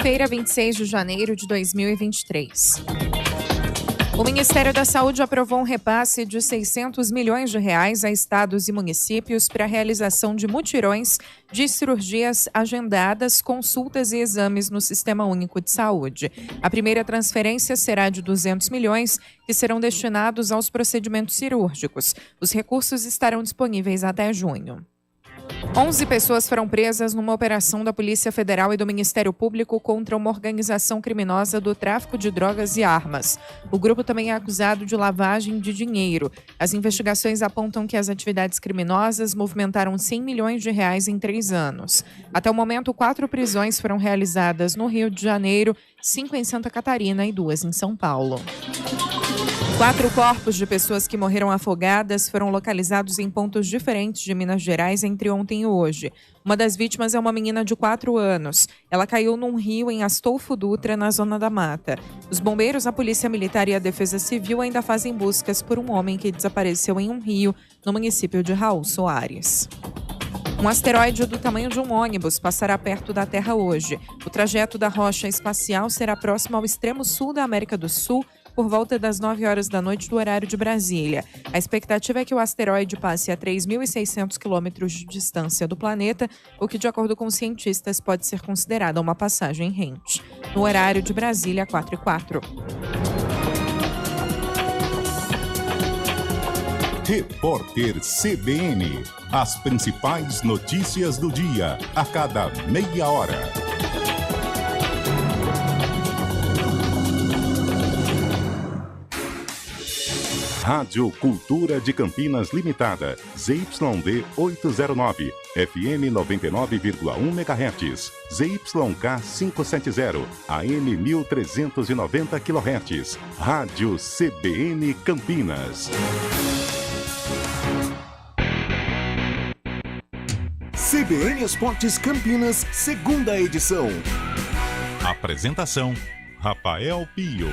quinta-feira, 26 de janeiro de 2023. O Ministério da Saúde aprovou um repasse de R$600 milhões a estados e municípios para a realização de mutirões de cirurgias agendadas, consultas e exames no Sistema Único de Saúde. A primeira transferência será de R$200 milhões, que serão destinados aos procedimentos cirúrgicos. Os recursos estarão disponíveis até junho. 11 pessoas foram presas numa operação da Polícia Federal e do Ministério Público contra uma organização criminosa do tráfico de drogas e armas. O grupo também é acusado de lavagem de dinheiro. As investigações apontam que as atividades criminosas movimentaram R$100 milhões em 3 anos. Até o momento, 4 prisões foram realizadas no Rio de Janeiro, 5 em Santa Catarina e 2 em São Paulo. 4 corpos de pessoas que morreram afogadas foram localizados em pontos diferentes de Minas Gerais entre ontem e hoje. Uma das vítimas é uma menina de 4 anos. Ela caiu num rio em Astolfo Dutra, na Zona da Mata. Os bombeiros, a Polícia Militar e a Defesa Civil ainda fazem buscas por um homem que desapareceu em um rio no município de Raul Soares. Um asteroide do tamanho de um ônibus passará perto da Terra hoje. O trajeto da rocha espacial será próximo ao extremo sul da América do Sul, por volta das 9 horas da noite do horário de Brasília. A expectativa é que o asteroide passe a 3.600 quilômetros de distância do planeta, o que, de acordo com cientistas, pode ser considerada uma passagem rente. No horário de Brasília, 4h04. Repórter CBN. As principais notícias do dia, a cada meia hora. Rádio Cultura de Campinas Limitada, ZYD 809, FM 99,1 MHz, ZYK 570, AM 1390 kHz, Rádio CBN Campinas. CBN Esportes Campinas, segunda edição. Apresentação, Rafael Pio.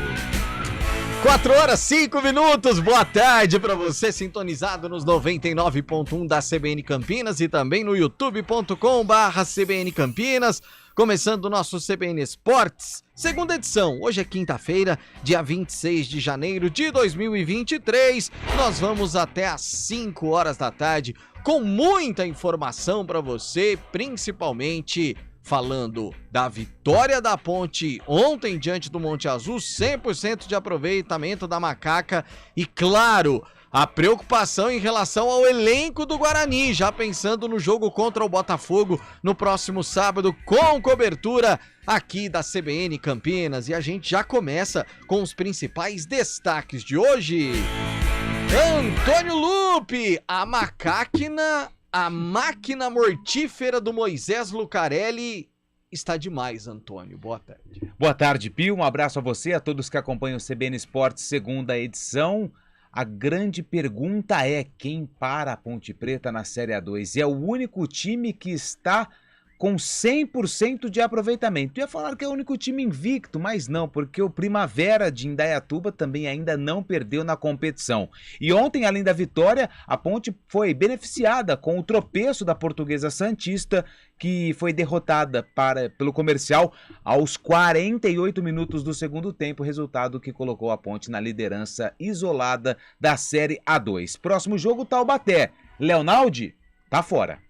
4h05, boa tarde para você sintonizado nos 99.1 da CBN Campinas e também no youtube.com/CBN Campinas, começando o nosso CBN Esportes, segunda edição. Hoje é quinta-feira, dia 26 de janeiro de 2023, nós vamos até às 5 horas da tarde com muita informação para você, principalmente falando da vitória da Ponte ontem diante do Monte Azul, 100% de aproveitamento da Macaca e, claro, a preocupação em relação ao elenco do Guarani, já pensando no jogo contra o Botafogo no próximo sábado, com cobertura aqui da CBN Campinas. E a gente já começa com os principais destaques de hoje. Antônio Lupe, a máquina mortífera do Moisés Lucarelli está demais, Antônio. Boa tarde. Boa tarde, Pio. Um abraço a você, a todos que acompanham o CBN Esportes, segunda edição. A grande pergunta é: quem para a Ponte Preta na Série A2? E é o único time que está com 100% de aproveitamento. Eu ia falar que é o único time invicto, mas não, porque o Primavera de Indaiatuba também ainda não perdeu na competição. E ontem, além da vitória, a Ponte foi beneficiada com o tropeço da Portuguesa Santista, que foi derrotada pelo Comercial aos 48 minutos do segundo tempo, resultado que colocou a Ponte na liderança isolada da Série A2. Próximo jogo, Taubaté. Leonaldi tá fora.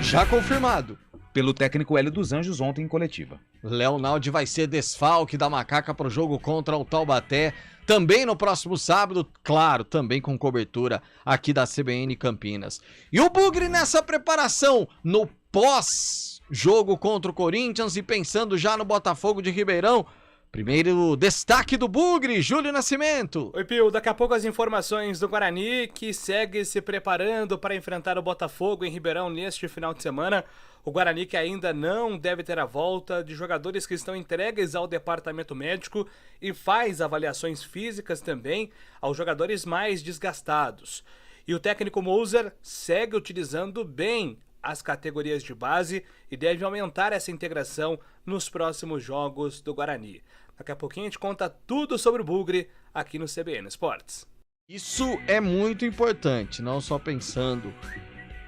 Já confirmado pelo técnico Hélio dos Anjos ontem em coletiva. Leonaldi vai ser desfalque da Macaca para o jogo contra o Taubaté, também no próximo sábado, claro, também com cobertura aqui da CBN Campinas. E o Bugre nessa preparação, no pós-jogo contra o Corinthians e pensando já no Botafogo de Ribeirão. Primeiro destaque do Bugre, Júlio Nascimento. Oi, Pio, daqui a pouco as informações do Guarani, que segue se preparando para enfrentar o Botafogo em Ribeirão neste final de semana. O Guarani que ainda não deve ter a volta de jogadores que estão entregues ao departamento médico e faz avaliações físicas também aos jogadores mais desgastados. E o técnico Moser segue utilizando bem as categorias de base e deve aumentar essa integração nos próximos jogos do Guarani. Daqui a pouquinho a gente conta tudo sobre o Bugre aqui no CBN Esportes. Isso é muito importante, não só pensando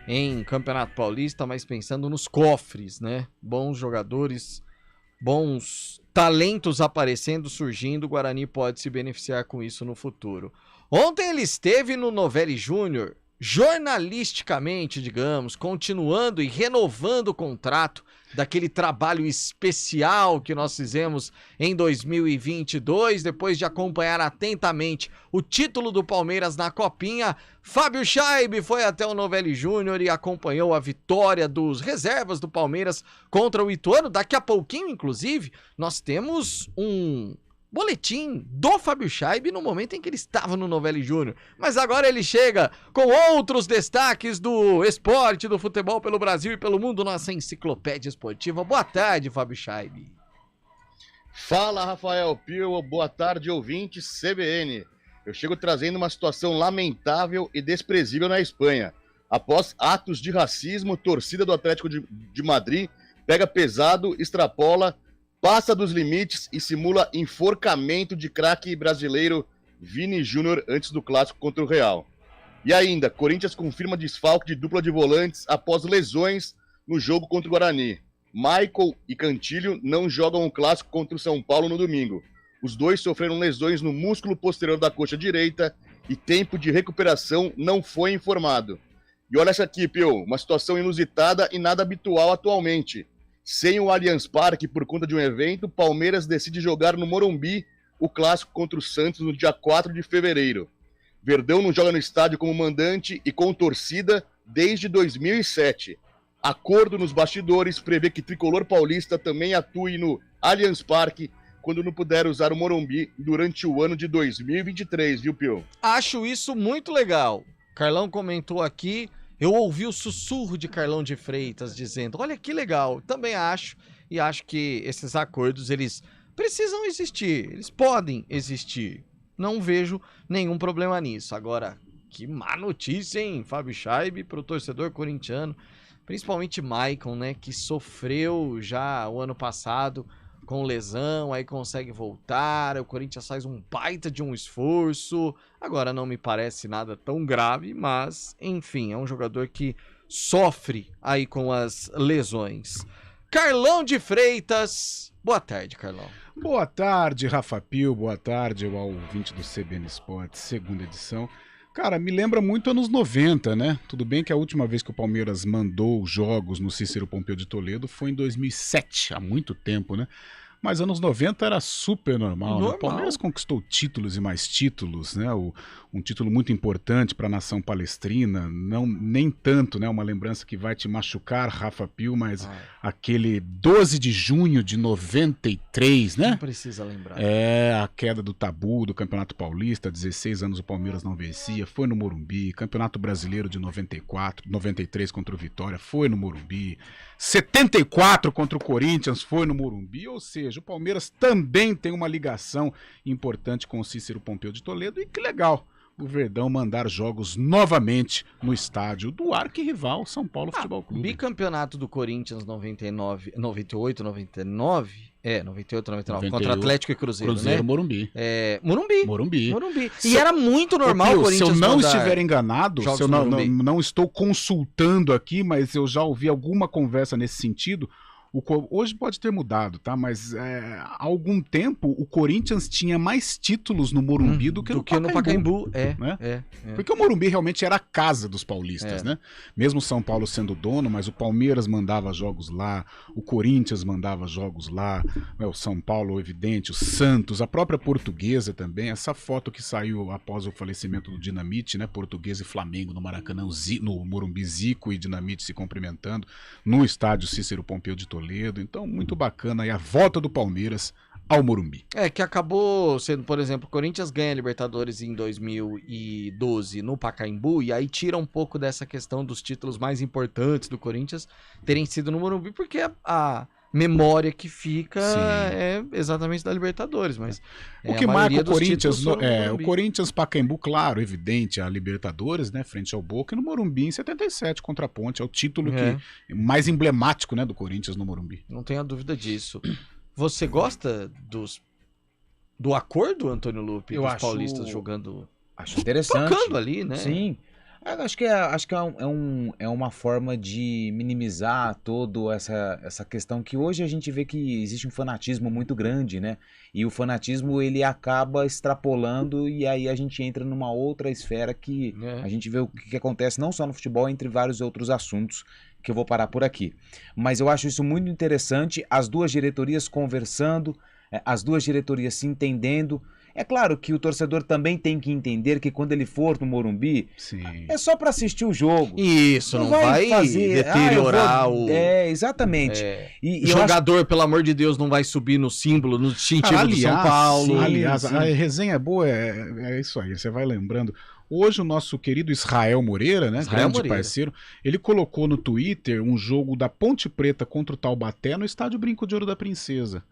em Campeonato Paulista, mas pensando nos cofres, né? Bons jogadores bons talentos aparecendo, surgindo, o Guarani pode se beneficiar com isso no futuro. Ontem ele esteve no Novelli Júnior, jornalisticamente, digamos, continuando e renovando o contrato daquele trabalho especial que nós fizemos em 2022, depois de acompanhar atentamente o título do Palmeiras na Copinha. Fábio Scheibe foi até o Novelli Júnior e acompanhou a vitória dos reservas do Palmeiras contra o Ituano. Daqui a pouquinho, inclusive, nós temos um boletim do Fábio Scheibe no momento em que ele estava no Novelli Júnior. Mas agora ele chega com outros destaques do esporte, do futebol pelo Brasil e pelo mundo, nossa enciclopédia esportiva. Boa tarde, Fábio Scheibe. Fala, Rafael Pio. Boa tarde, ouvintes CBN. Eu chego trazendo uma situação lamentável e desprezível na Espanha. Após atos de racismo, torcida do Atlético de Madrid pega pesado, extrapola, passa dos limites e simula enforcamento de craque brasileiro Vini Júnior antes do clássico contra o Real. E ainda, Corinthians confirma desfalque de dupla de volantes após lesões no jogo contra o Guarani. Michael e Cantilho não jogam o clássico contra o São Paulo no domingo. Os dois sofreram lesões no músculo posterior da coxa direita e tempo de recuperação não foi informado. E olha essa aqui, Pio, uma situação inusitada e nada habitual atualmente. Sem o Allianz Parque por conta de um evento, Palmeiras decide jogar no Morumbi o clássico contra o Santos no dia 4 de fevereiro. Verdão não joga no estádio como mandante e com torcida desde 2007. Acordo nos bastidores prevê que Tricolor Paulista também atue no Allianz Parque quando não puder usar o Morumbi durante o ano de 2023, viu, Pio? Acho isso muito legal. Carlão comentou aqui. Eu ouvi o sussurro de Carlão de Freitas dizendo, olha que legal, também acho, e acho que esses acordos, eles precisam existir, eles podem existir, não vejo nenhum problema nisso. Agora, que má notícia, hein, Fábio Scheibe, pro torcedor corintiano, principalmente Maicon, né, que sofreu já o ano passado com lesão, aí consegue voltar, o Corinthians faz um baita de um esforço, agora não me parece nada tão grave, mas, enfim, é um jogador que sofre aí com as lesões. Carlão de Freitas, boa tarde, Carlão. Boa tarde, Rafa Pio, boa tarde ao ouvinte do CBN Esportes, segunda edição. Cara, me lembra muito anos 90, né? Tudo bem que a última vez que o Palmeiras mandou jogos no Cícero Pompeu de Toledo foi em 2007, há muito tempo, né? Mas anos 90 era super normal. Né? O Palmeiras conquistou títulos e mais títulos, né? Um título muito importante para a nação palestrina, não, nem tanto, né? Uma lembrança que vai te machucar, Rafa Pio, mas aquele 12 de junho de 93, né? Não precisa lembrar. É, a queda do tabu do Campeonato Paulista, 16 anos o Palmeiras não vencia, foi no Morumbi. Campeonato Brasileiro de 94, 93 contra o Vitória, foi no Morumbi. 74 contra o Corinthians, foi no Morumbi, ou seja, o Palmeiras também tem uma ligação importante com o Cícero Pompeu de Toledo, e que legal o Verdão mandar jogos novamente no estádio do arquirrival São Paulo Futebol Clube. Bicampeonato do Corinthians 98, 99, 98, contra Atlético e Cruzeiro, né? Morumbi. Morumbi. E era muito normal o Corinthians se eu não estiver enganado, se eu não estou consultando aqui, mas eu já ouvi alguma conversa nesse sentido. Hoje pode ter mudado, tá? Mas há algum tempo o Corinthians tinha mais títulos no Morumbi do que no Pacaembu. Né? Porque o Morumbi realmente era a casa dos paulistas, né? Mesmo o São Paulo sendo dono, mas o Palmeiras mandava jogos lá, o Corinthians mandava jogos lá, o São Paulo, evidente, o Santos, a própria Portuguesa também. Essa foto que saiu após o falecimento do Dinamite, né? Portuguesa e Flamengo no Maracanã, no Morumbi, Zico e Dinamite se cumprimentando no estádio Cícero Pompeu de Toledo. Então, muito bacana aí a volta do Palmeiras ao Morumbi. Que acabou sendo, por exemplo, o Corinthians ganha a Libertadores em 2012 no Pacaembu, e aí tira um pouco dessa questão dos títulos mais importantes do Corinthians terem sido no Morumbi, porque a memória que fica é exatamente da Libertadores, mas o que marca o Corinthians, o Corinthians Pacaembu, claro, evidente, a Libertadores, né, frente ao Boca, e no Morumbi em 77 contra a Ponte, é o título mais emblemático, né, do Corinthians no Morumbi. Não tenha dúvida disso. Você gosta do acordo, Antônio Lupe, dos paulistas jogando? Acho interessante. Tocando ali, né? Sim. Acho que é uma forma de minimizar toda essa questão que hoje a gente vê que existe um fanatismo muito grande, né? E o fanatismo ele acaba extrapolando e aí a gente entra numa outra esfera que a gente vê o que acontece não só no futebol, entre vários outros assuntos que eu vou parar por aqui. Mas eu acho isso muito interessante, as duas diretorias conversando, as duas diretorias se entendendo. É claro que o torcedor também tem que entender que quando ele for no Morumbi, é só para assistir o jogo. Isso, não vai deteriorar exatamente. E o jogador, pelo amor de Deus, não vai subir no símbolo, no distintivo do São Paulo. Aliás, a resenha é boa, é isso aí, você vai lembrando. Hoje o nosso querido Israel Moreira, né, grande parceiro, ele colocou no Twitter um jogo da Ponte Preta contra o Taubaté no estádio Brinco de Ouro da Princesa.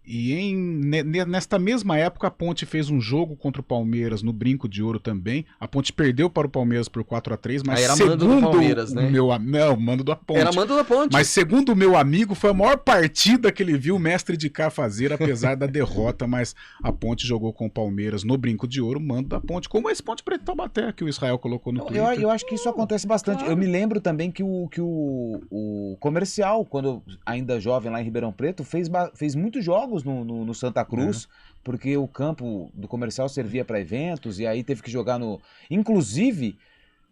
E nesta mesma época a Ponte fez um jogo contra o Palmeiras no Brinco de Ouro também. A Ponte perdeu para o Palmeiras por 4-3, mas era mando do Palmeiras, né? Mando da Ponte. Era mando da Ponte. Mas segundo o meu amigo, foi a maior partida que ele viu o mestre de cá fazer, apesar da derrota, mas a Ponte jogou com o Palmeiras no Brinco de Ouro, mando da Ponte, como esse Ponte Preta Taubaté que o Israel colocou no Twitter. Eu acho que isso acontece bastante. Claro. Eu me lembro também que o Comercial, quando ainda jovem lá em Ribeirão Preto, fez muitos jogos no Santa Cruz, porque o campo do Comercial servia para eventos e aí teve que jogar no... Inclusive,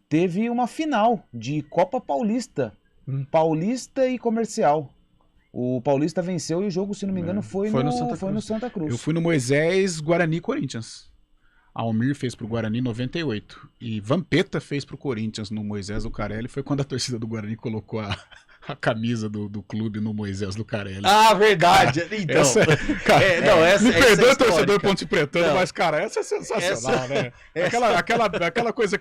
teve uma final de Copa Paulista, Paulista e Comercial. O Paulista venceu e o jogo, se não me engano, foi no Santa Cruz. Eu fui no Moisés, Guarani e Corinthians. Almir fez pro Guarani em 98 e Vampeta fez pro Corinthians no Moisés do Carelli. Foi quando a torcida do Guarani colocou a camisa do clube no Moisés do Carelli. Ah, verdade. Então, me perdoe, torcedor Ponte Pretano, mas, cara, essa é sensacional, né? Aquela coisa,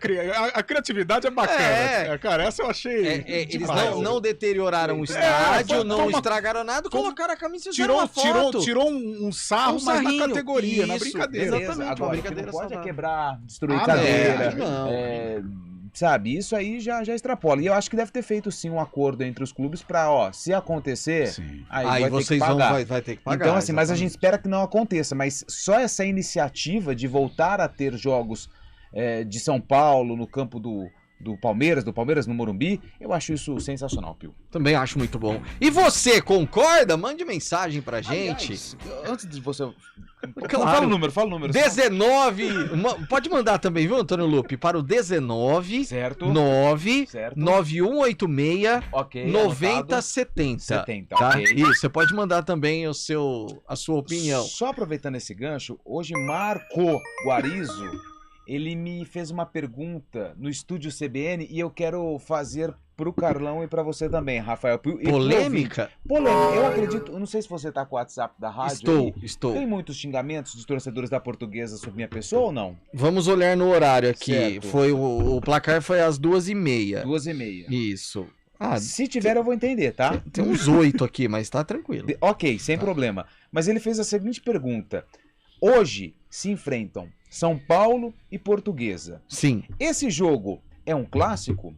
a criatividade é bacana. Cara, essa eu achei... Eles não deterioraram o estádio, não estragaram nada, colocaram a camisa e fizeram uma foto. Tirou um sarro, mas na categoria, na brincadeira. Exatamente. Agora, uma brincadeira não pode quebrar, destruir cadeira. Sabe, isso aí já extrapola. E eu acho que deve ter feito sim um acordo entre os clubes pra, se acontecer, aí vocês vai ter que pagar. Então, assim, mas a gente espera que não aconteça. Mas só essa iniciativa de voltar a ter jogos de São Paulo no campo do Palmeiras no Morumbi, eu acho isso sensacional, Pio. Também acho muito bom. E você concorda? Mande mensagem pra gente. Aliás, antes de você... Claro. Fala o número. 19. Pode mandar também, viu, Antônio Lupe? Para o 19 9186 9070. Tá? Okay. Isso, você pode mandar também a sua opinião. Só aproveitando esse gancho, hoje Marco Guarizo, ele me fez uma pergunta no estúdio CBN e eu quero fazer pro Carlão e pra você também, Rafael. Polêmica? Polêmica. Eu acredito, eu não sei se você tá com o WhatsApp da rádio. Estou. Tem muitos xingamentos dos torcedores da Portuguesa sobre minha pessoa ou não? Vamos olhar no horário aqui. Certo. Foi o placar foi às 2h30. 2h30. Isso. Se tiver, eu vou entender, tá? Tem uns 8 aqui, mas tá tranquilo. Ok, sem problema. Mas ele fez a seguinte pergunta. Hoje se enfrentam São Paulo e Portuguesa. Sim. Esse jogo é um clássico?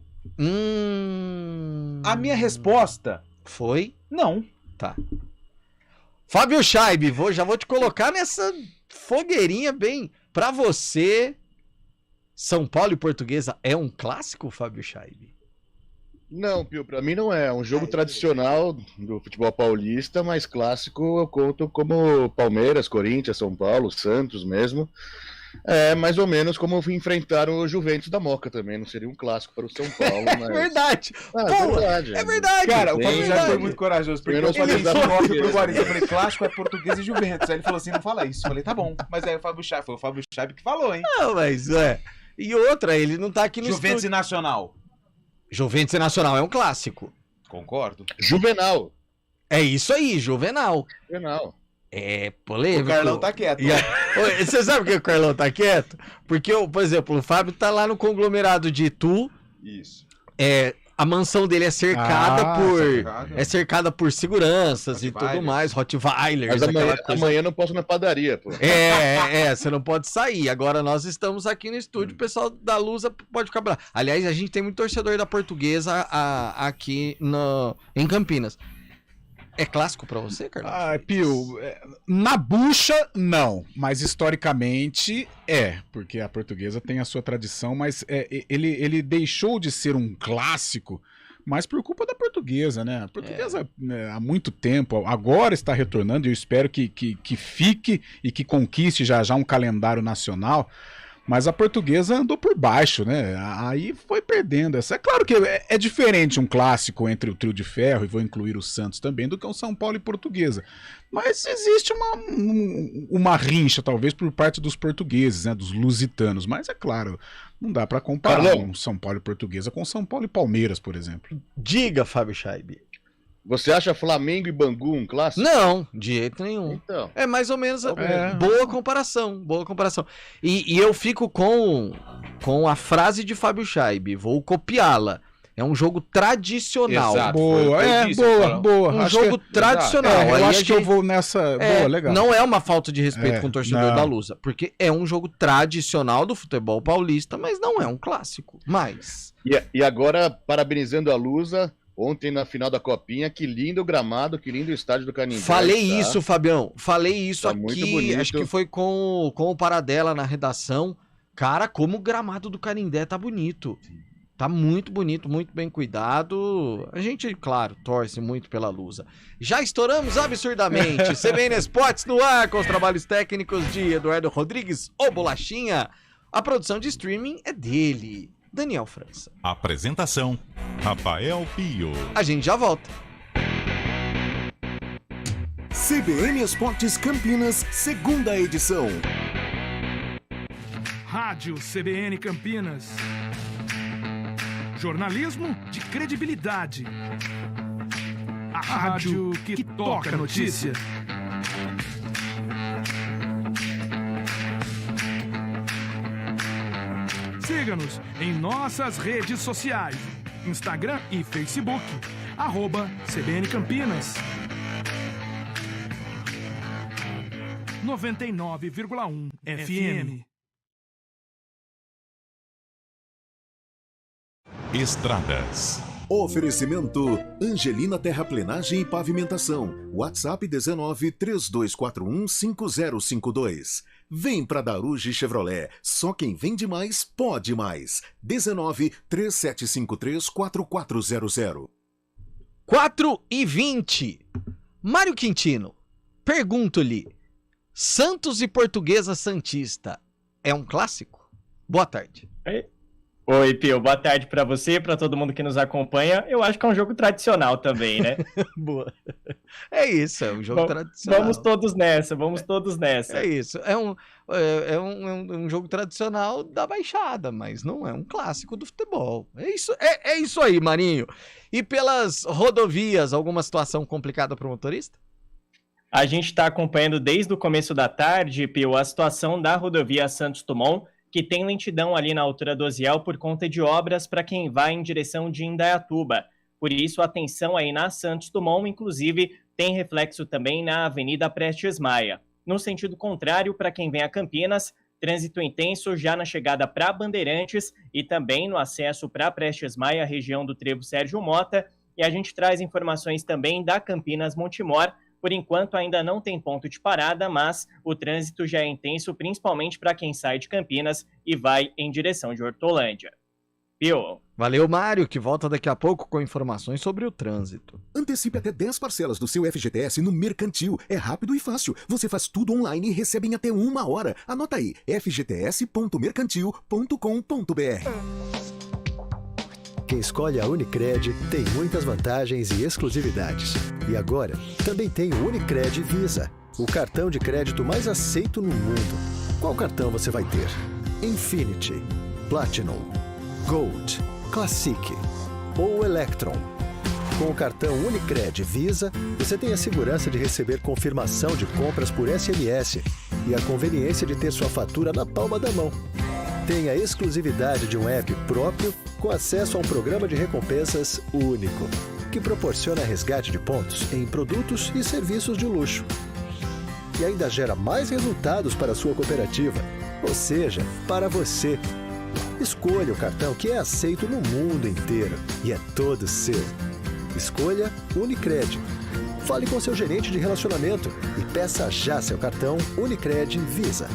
A minha resposta foi? Não. Tá. Fábio Scheibe, já vou te colocar nessa fogueirinha bem. Pra você, São Paulo e Portuguesa é um clássico, Fábio Scheibe? Não, Pio, pra mim não é. Um jogo tradicional do futebol paulista, mas clássico eu conto como Palmeiras, Corinthians, São Paulo, Santos mesmo. É mais ou menos como enfrentar o Juventus da Moca também. Não seria um clássico para o São Paulo, mas... É verdade. É verdade. Cara, o Fábio já foi muito corajoso, porque eu falei pro Guarani, eu falei, clássico é Português e Juventus. Aí ele falou assim, não fala isso. Eu falei, tá bom. Mas aí foi o Fábio Scheibe que falou, hein? Não, mas E outra, ele não tá aqui no Juventus estúdio. E Nacional. Juventus e Nacional é um clássico. Concordo. Juvenal. É isso aí, Juvenal. É polêmico. O Carlão tá quieto. Você sabe por que o Carlão tá quieto? Porque, por exemplo, o Fábio tá lá no conglomerado de Itu. Isso. A mansão dele é cercada por seguranças e tudo mais, Rottweilers. Mas amanhã eu não posso ir na padaria, pô. Você não pode sair. Agora nós estamos aqui no estúdio, o pessoal da Lusa pode ficar bravo. Aliás, a gente tem muito torcedor da Portuguesa aqui em Campinas. É clássico pra você, Carlos? Pio, na bucha, não. Mas historicamente, porque a Portuguesa tem a sua tradição, mas ele deixou de ser um clássico, mas por culpa da Portuguesa, né? A Portuguesa há muito tempo, agora está retornando, e eu espero que fique e que conquiste já um calendário nacional. Mas a Portuguesa andou por baixo, né? Aí foi perdendo essa. É claro que é diferente um clássico entre o Trio de Ferro, e vou incluir o Santos também, do que um São Paulo e Portuguesa. Mas existe uma rincha, talvez, por parte dos portugueses, né? Dos lusitanos. Mas é claro, não dá para comparar um São Paulo e Portuguesa com São Paulo e Palmeiras, por exemplo. Diga, Fábio Scheibe. Você acha Flamengo e Bangu um clássico? Não, de jeito nenhum. Então. É mais ou menos boa comparação. E eu fico com a frase de Fábio Scheibe, vou copiá-la. É um jogo tradicional. Exato, boa. Um jogo tradicional. Eu acho que eu vou nessa... boa, legal. Não é uma falta de respeito com o torcedor da Lusa, porque é um jogo tradicional do futebol paulista, mas não é um clássico. E agora, parabenizando a Lusa... Ontem, na final da Copinha, que lindo gramado, que lindo estádio do Canindé. Falei isso, Fabião. Falei isso tá aqui, muito bonito. Acho que foi com o Paradela na redação. Cara, como o gramado do Canindé tá bonito. Tá muito bonito, muito bem cuidado. A gente, claro, torce muito pela Lusa. Já estouramos absurdamente. CBN Esportes no ar, com os trabalhos técnicos de Eduardo Rodrigues, o Bolachinha. A produção de streaming é dele, Daniel França. Apresentação, Rafael Pio. A gente já volta. CBN Esportes Campinas, segunda edição. Rádio CBN Campinas. Jornalismo de credibilidade. A rádio que toca a notícia. Siga-nos em nossas redes sociais, Instagram e Facebook, @CBN Campinas. 99,1 FM. Estradas. Oferecimento Angelina Terraplenagem e Pavimentação. WhatsApp 19 3241 5052. Vem pra Daruge Chevrolet. Só quem vende mais, pode mais. 19 3753 4400. 4h20. Mário Quintino, pergunto-lhe: Santos e Portuguesa Santista é um clássico? Boa tarde. Oi, Pio. Boa tarde pra você, pra todo mundo que nos acompanha. Eu acho que é um jogo tradicional também, né? Boa. É isso, é um jogo tradicional. Vamos todos nessa. É isso. É um jogo tradicional da Baixada, mas não é um clássico do futebol. É isso aí, Marinho. E pelas rodovias, alguma situação complicada para o motorista? A gente está acompanhando desde o começo da tarde, Pio, a situação da rodovia Santos Dumont, que tem lentidão ali na altura do Osiel por conta de obras para quem vai em direção de Indaiatuba. Por isso, atenção aí na Santos Dumont, inclusive tem reflexo também na Avenida Prestes Maia. No sentido contrário, para quem vem a Campinas, trânsito intenso já na chegada para Bandeirantes e também no acesso para Prestes Maia, região do Trevo Sérgio Mota. E a gente traz informações também da Campinas Montemor. Por enquanto ainda não tem ponto de parada, mas o trânsito já é intenso, principalmente para quem sai de Campinas e vai em direção de Hortolândia. Pio. Valeu, Mário, que volta daqui a pouco com informações sobre o trânsito. Antecipe até 10 parcelas do seu FGTS no Mercantil. É rápido e fácil. Você faz tudo online e recebe em até 1 hora. Anota aí, fgts.mercantil.com.br. Quem escolhe a Unicred tem muitas vantagens e exclusividades. E agora, também tem o Unicred Visa, o cartão de crédito mais aceito no mundo. Qual cartão você vai ter? Infinity, Platinum, Gold, Classic ou Electron? Com o cartão Unicred Visa, você tem a segurança de receber confirmação de compras por SMS e a conveniência de ter sua fatura na palma da mão. Tem a exclusividade de um app próprio com acesso a um programa de recompensas único, que proporciona resgate de pontos em produtos e serviços de luxo. E ainda gera mais resultados para a sua cooperativa, ou seja, para você. Escolha o cartão que é aceito no mundo inteiro e é todo seu. Escolha Unicred. Fale com seu gerente de relacionamento e peça já seu cartão Unicred Visa.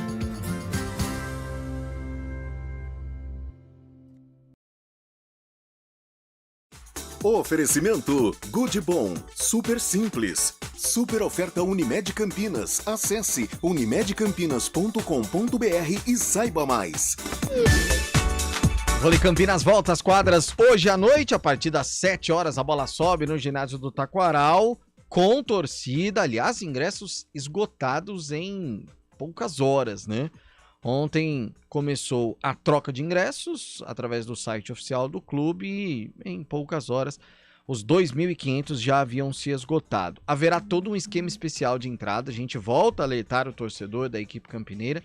Oferecimento Good Bom, super simples. Super oferta Unimed Campinas. Acesse unimedcampinas.com.br e saiba mais. Vôlei Campinas volta às quadras hoje à noite, a partir das 7 horas a bola sobe no ginásio do Taquaral, com torcida, aliás, ingressos esgotados em poucas horas, né? Ontem começou a troca de ingressos através do site oficial do clube e em poucas horas os 2.500 já haviam se esgotado. Haverá todo um esquema especial de entrada, a gente volta a alertar o torcedor da equipe campineira.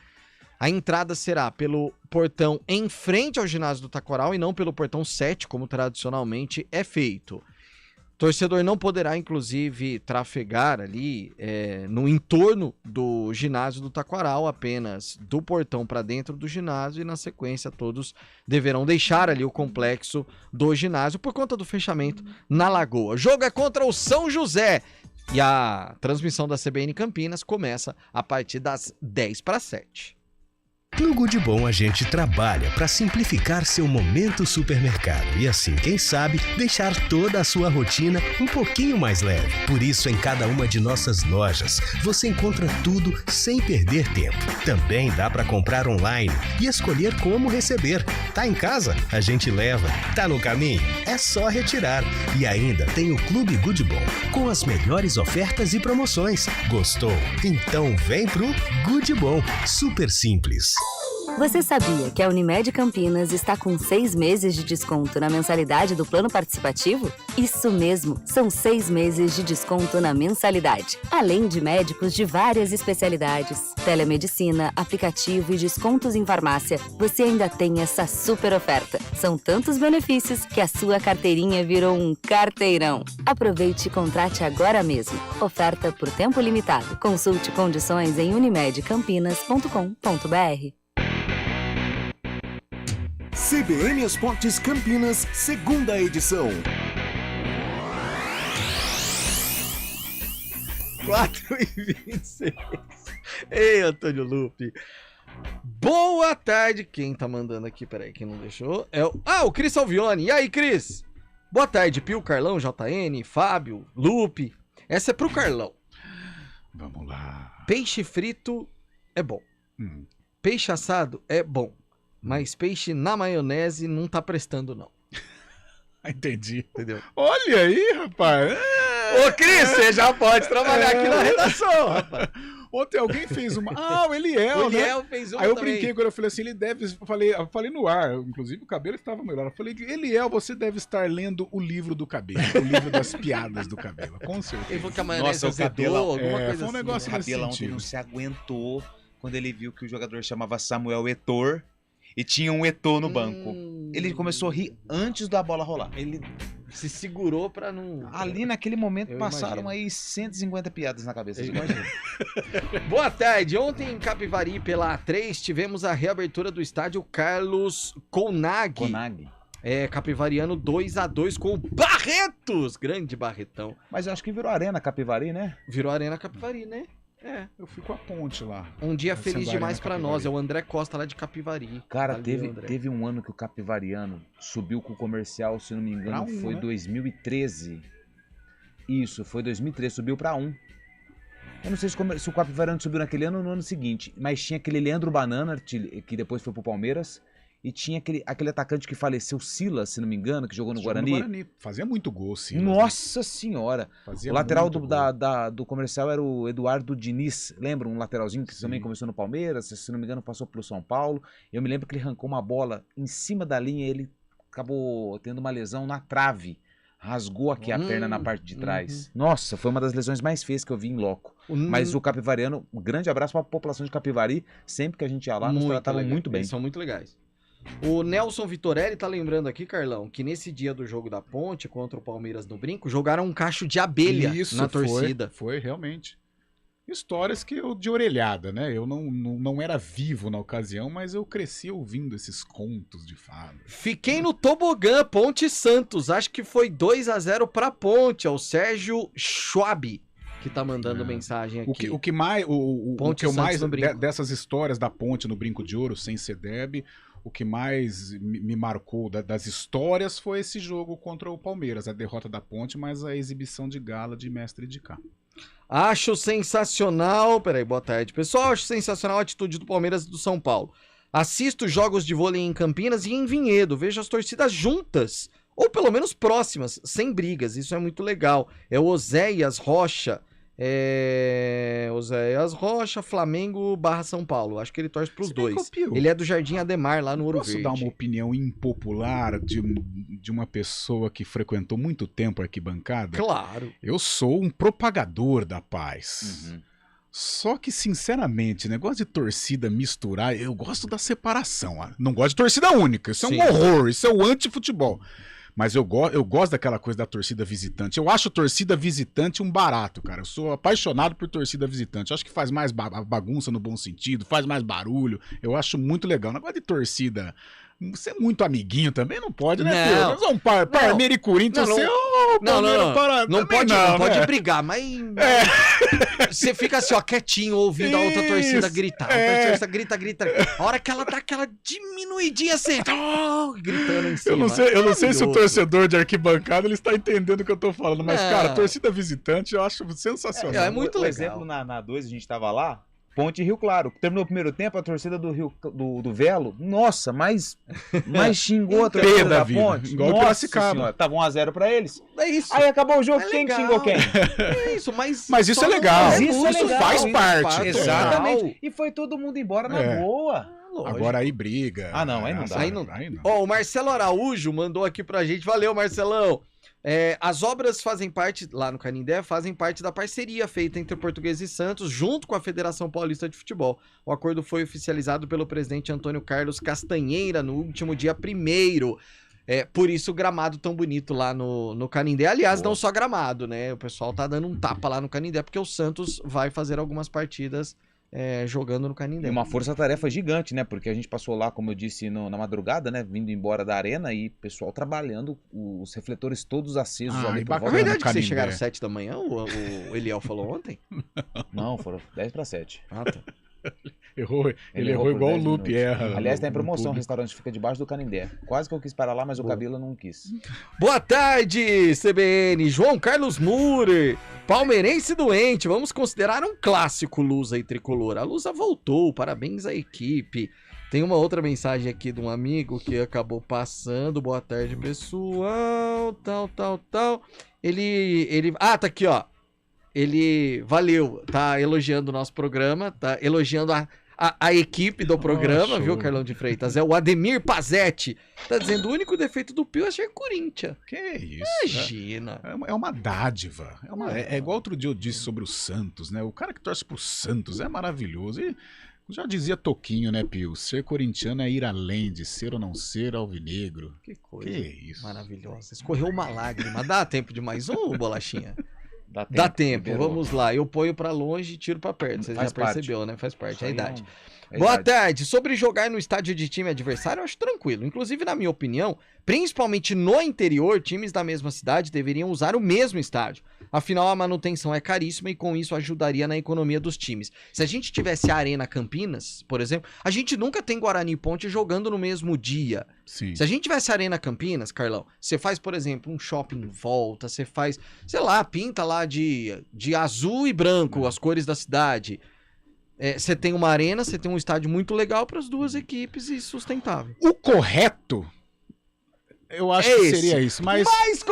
A entrada será pelo portão em frente ao ginásio do Taquaral e não pelo portão 7, como tradicionalmente é feito. O torcedor não poderá, inclusive, trafegar ali no entorno do ginásio do Taquaral, apenas do portão para dentro do ginásio, e na sequência todos deverão deixar ali o complexo do ginásio por conta do fechamento na Lagoa. O jogo é contra o São José e a transmissão da CBN Campinas começa a partir das 10:07. No Good Bom a gente trabalha para simplificar seu momento supermercado e assim, quem sabe, deixar toda a sua rotina um pouquinho mais leve. Por isso, em cada uma de nossas lojas, você encontra tudo sem perder tempo. Também dá para comprar online e escolher como receber. Tá em casa? A gente leva. Tá no caminho? É só retirar. E ainda tem o Clube Good Bom, com as melhores ofertas e promoções. Gostou? Então vem pro Good Bom. Super simples. Você sabia que a Unimed Campinas está com 6 meses de desconto na mensalidade do plano participativo? Isso mesmo, são 6 meses de desconto na mensalidade. Além de médicos de várias especialidades, telemedicina, aplicativo e descontos em farmácia, você ainda tem essa super oferta. São tantos benefícios que a sua carteirinha virou um carteirão. Aproveite e contrate agora mesmo. Oferta por tempo limitado. Consulte condições em unimedcampinas.com.br. CBN Esportes Campinas, segunda edição. 4h26. Ei, Antônio Lupe. Boa tarde. Quem tá mandando aqui? Peraí, quem não deixou? O Cris Salvione. E aí, Cris? Boa tarde, Pio, Carlão, JN, Fábio, Lupe. Essa é pro Carlão. Vamos lá. Peixe frito é bom. Peixe assado é bom. Mas peixe na maionese não tá prestando, não. Entendi. Entendeu? Olha aí, rapaz. Ô, Cris, você já pode trabalhar aqui na redação, rapaz. Ontem alguém fez uma... o Eliel, né? O Eliel fez uma Aí eu também. brinquei quando eu falei assim, ele deve... Eu falei no ar, inclusive o cabelo estava melhor. Eu falei, Eliel, você deve estar lendo o livro do cabelo, o livro das piadas do cabelo, com certeza. Ele falou que a maionese Nossa, o Cabelão, alguma coisa foi um assim. negócio O nesse Cabelão sentido. não se aguentou quando ele viu que o jogador chamava Samuel Eto'o e tinha um Eto'o no banco. Ele começou a rir antes da bola rolar. Ele se segurou pra não... Ali naquele momento Eu passaram imagino. aí 150 piadas na cabeça. Eu de imagino. Boa tarde. Ontem em Capivari, pela A3, tivemos a reabertura do estádio Carlos Conag. Capivariano 2-2 com o Barretos. Grande Barretão. Mas eu acho que virou Arena Capivari, né? Virou Arena Capivari, né? Eu fui com a ponte lá. Um dia Essa feliz da demais Arena pra Capivari. nós. É o André Costa lá de Capivari. Cara, Valeu, André. teve um ano que o Capivariano subiu com o comercial, se não me engano, Pra 1, foi né? 2013. Isso, foi 2013, subiu pra 1. Eu não sei se o Capivariano subiu naquele ano ou no ano seguinte, mas tinha aquele Leandro Banana, que depois foi pro Palmeiras, e tinha aquele atacante que faleceu, Silas, se não me engano, que jogou no Guarani. Fazia muito gol, Silas. Nossa senhora! Fazia O lateral muito gol. do comercial era o Eduardo Diniz, lembra? Um lateralzinho que também começou no Palmeiras, se não me engano passou pelo São Paulo. Eu me lembro que ele arrancou uma bola em cima da linha e ele acabou tendo uma lesão na trave. Rasgou aqui a perna na parte de trás. Nossa, foi uma das lesões mais feias que eu vi em loco. Mas o Capivariano, um grande abraço para a população de Capivari. Sempre que a gente ia lá, nos tratavam muito bem. Eles são muito legais. O Nelson Vitorelli tá lembrando aqui, Carlão, que nesse dia do jogo da Ponte contra o Palmeiras no Brinco, jogaram um cacho de abelha na torcida. Foi, realmente. Histórias que eu de orelhada, né? Eu não era vivo na ocasião, mas eu cresci ouvindo esses contos de fada. Fiquei no tobogã, Ponte Santos. Acho que foi 2-0 pra Ponte, ao Sérgio Schwab. que tá mandando mensagem aqui. O que eu mais dessas histórias da Ponte no Brinco de Ouro, sem CDEB, o que mais me marcou das histórias foi esse jogo contra o Palmeiras, a derrota da Ponte, mas a exibição de gala de mestre de cá. Acho sensacional, peraí, boa tarde pessoal, acho sensacional a atitude do Palmeiras e do São Paulo. Assisto jogos de vôlei em Campinas e em Vinhedo, vejo as torcidas juntas, ou pelo menos próximas, sem brigas, isso é muito legal. É o Oséias Rocha, Flamengo / São Paulo, acho que ele torce pros dois. Ele é do Jardim Ademar, lá no Ouro Verde. Posso dar uma opinião impopular de uma pessoa que frequentou muito tempo a arquibancada? Claro. Eu sou um propagador da paz. Uhum. Só que, sinceramente, negócio de torcida misturar, eu gosto da separação. Não gosto de torcida única, isso é um horror, isso é o anti-futebol. Mas eu gosto daquela coisa da torcida visitante. Eu acho torcida visitante um barato, cara. Eu sou apaixonado por torcida visitante. Eu acho que faz mais bagunça no bom sentido, faz mais barulho. Eu acho muito legal. Negócio de torcida... Você é muito amiguinho também, não pode, né, filho? Nós vamos Palmeiras e Corinthians, não pode brigar, mas você fica assim, ó, quietinho, ouvindo a outra torcida gritar. A outra torcida grita. A hora que ela dá aquela diminuidinha assim, gritando em cima. Eu não sei se o torcedor de arquibancada ele está entendendo o que eu tô falando, mas, cara, torcida visitante eu acho sensacional. É muito legal. Por exemplo, na 2 a gente tava lá, Ponte e Rio Claro. Terminou o primeiro tempo, a torcida do Velo, nossa, mas xingou a torcida da Ponte. Igual nossa senhora, tava 1-0 pra eles. É isso. Aí acabou o jogo, quem xingou quem? É isso, mas isso é legal. Isso faz parte. Exatamente. E foi todo mundo embora na boa. Agora aí briga. Não, aí não dá. Aí não. Ó, o Marcelo Araújo mandou aqui pra gente. Valeu, Marcelão. As obras fazem parte, lá no Canindé, fazem parte da parceria feita entre Portuguesa e Santos, junto com a Federação Paulista de Futebol. O acordo foi oficializado pelo presidente Antônio Carlos Castanheira no último dia 1º. Por isso o gramado tão bonito lá no Canindé. Aliás, não só gramado, né? O pessoal tá dando um tapa lá no Canindé, porque o Santos vai fazer algumas partidas jogando no Canindé. E uma força-tarefa gigante, né? Porque a gente passou lá, como eu disse, na madrugada, né? Vindo embora da arena e pessoal trabalhando, os refletores todos acesos ali. É verdade que vocês chegaram às 7 da manhã? O Eliel falou ontem? Não, foram 10 para 7. Ah, tá. Ele errou igual o Lupe erra. Aliás, tem promoção, o restaurante fica debaixo do Canindé. Quase que eu quis parar lá, mas o Cabelo não quis. Boa tarde, CBN. João Carlos Murer, palmeirense doente. Vamos considerar um clássico Lusa e Tricolor. A Lusa voltou, parabéns à equipe. Tem uma outra mensagem aqui de um amigo que acabou passando. Boa tarde, pessoal. Tal. Ele... tá aqui, ó. Ele, valeu, tá elogiando o nosso programa, tá elogiando a equipe do programa, viu, Carlão de Freitas? É o Ademir Pazetti, tá dizendo, o único defeito do Pio é ser Corinthians. Que isso? Imagina. É uma dádiva, é igual outro dia eu disse sobre o Santos, né? O cara que torce pro Santos é maravilhoso e... Já dizia Toquinho, né, Pio? Ser corintiano é ir além de ser ou não ser alvinegro. Que coisa isso. Maravilhosa. Escorreu uma lágrima. Dá tempo de mais um, Bolachinha? Dá tempo. Vamos lá. Eu ponho pra longe e tiro pra perto. Você já percebeu, né? Faz parte, é a idade. Boa tarde. Sobre jogar no estádio de time adversário, eu acho tranquilo. Inclusive, na minha opinião, principalmente no interior, times da mesma cidade deveriam usar o mesmo estádio. Afinal, a manutenção é caríssima e com isso ajudaria na economia dos times. Se a gente tivesse a Arena Campinas, por exemplo, a gente nunca tem Guarani e Ponte jogando no mesmo dia. Sim. Se a gente tivesse a Arena Campinas, Carlão, você faz, por exemplo, um shopping em volta, você faz, sei lá, pinta lá de azul e branco as cores da cidade. Você tem uma arena, você tem um estádio muito legal para as duas equipes e sustentável. O correto, eu acho que seria isso, mas... Esse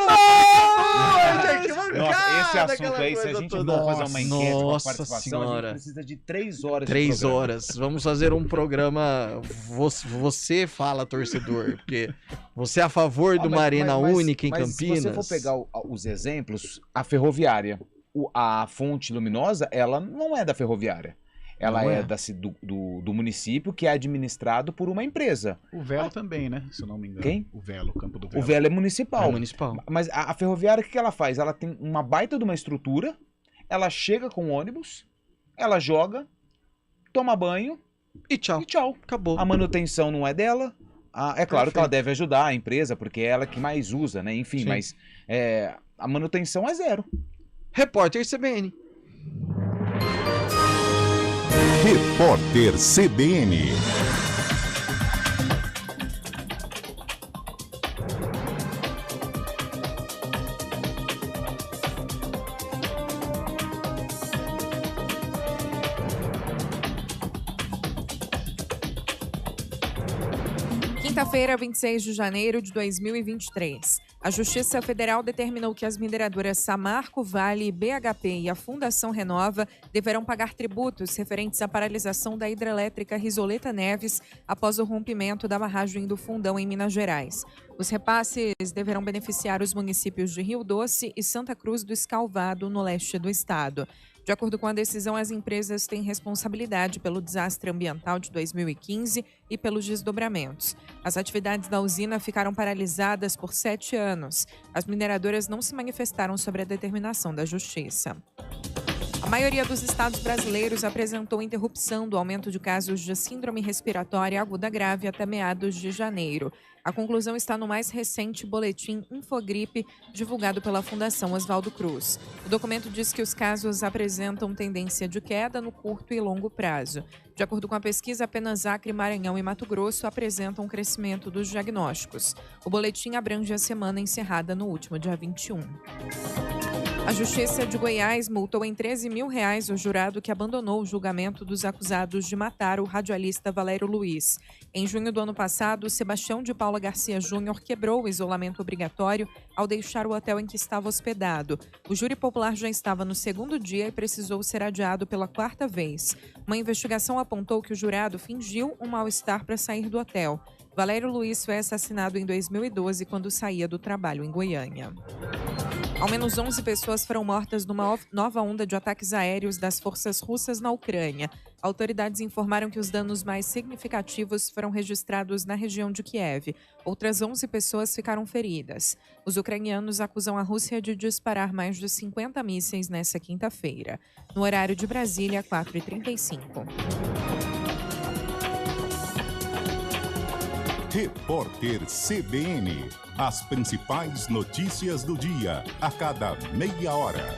assunto aí, se a gente for fazer uma enquete, uma participação, a gente precisa de 3 horas. 3 horas. Vamos fazer um programa, você fala, torcedor, porque você é a favor de uma arena única em Campinas. Se você for pegar os exemplos, a Ferroviária, a Fonte Luminosa, ela não é da Ferroviária. Ela é do município, que é administrado por uma empresa. O Velo também, né? Se eu não me engano. Quem? O Velo, o Campo do Velo. O Velo é municipal. É municipal. Mas a Ferroviária, o que ela faz? Ela tem uma baita de uma estrutura, ela chega com o ônibus, ela joga, toma banho e tchau. Acabou. A manutenção não é dela. É claro que ela deve ajudar a empresa, porque é ela que mais usa, né? Enfim, mas a manutenção é zero. Repórter CBN. Repórter CBN. Quinta-feira, 26 de janeiro de 2023. A Justiça Federal determinou que as mineradoras Samarco, Vale, BHP e a Fundação Renova deverão pagar tributos referentes à paralisação da hidrelétrica Risoleta Neves após o rompimento da barragem do Fundão em Minas Gerais. Os repasses deverão beneficiar os municípios de Rio Doce e Santa Cruz do Escalvado, no leste do estado. De acordo com a decisão, as empresas têm responsabilidade pelo desastre ambiental de 2015 e pelos desdobramentos. As atividades da usina ficaram paralisadas por 7 anos. As mineradoras não se manifestaram sobre a determinação da Justiça. A maioria dos estados brasileiros apresentou interrupção do aumento de casos de síndrome respiratória aguda grave até meados de janeiro. A conclusão está no mais recente boletim Infogripe, divulgado pela Fundação Oswaldo Cruz. O documento diz que os casos apresentam tendência de queda no curto e longo prazo. De acordo com a pesquisa, apenas Acre, Maranhão e Mato Grosso apresentam um crescimento dos diagnósticos. O boletim abrange a semana encerrada no último dia 21. A Justiça de Goiás multou em R$13 mil o jurado que abandonou o julgamento dos acusados de matar o radialista Valério Luiz. Em junho do ano passado, Sebastião de Paula Garcia Júnior quebrou o isolamento obrigatório ao deixar o hotel em que estava hospedado. O júri popular já estava no segundo dia e precisou ser adiado pela 4ª vez. Uma investigação apontou que o jurado fingiu um mal-estar para sair do hotel. Valério Luiz foi assassinado em 2012 quando saía do trabalho em Goiânia. Ao menos 11 pessoas foram mortas numa nova onda de ataques aéreos das forças russas na Ucrânia. Autoridades informaram que os danos mais significativos foram registrados na região de Kiev. Outras 11 pessoas ficaram feridas. Os ucranianos acusam a Rússia de disparar mais de 50 mísseis nesta quinta-feira. No horário de Brasília, 4h35. Repórter CBN. As principais notícias do dia, a cada meia hora.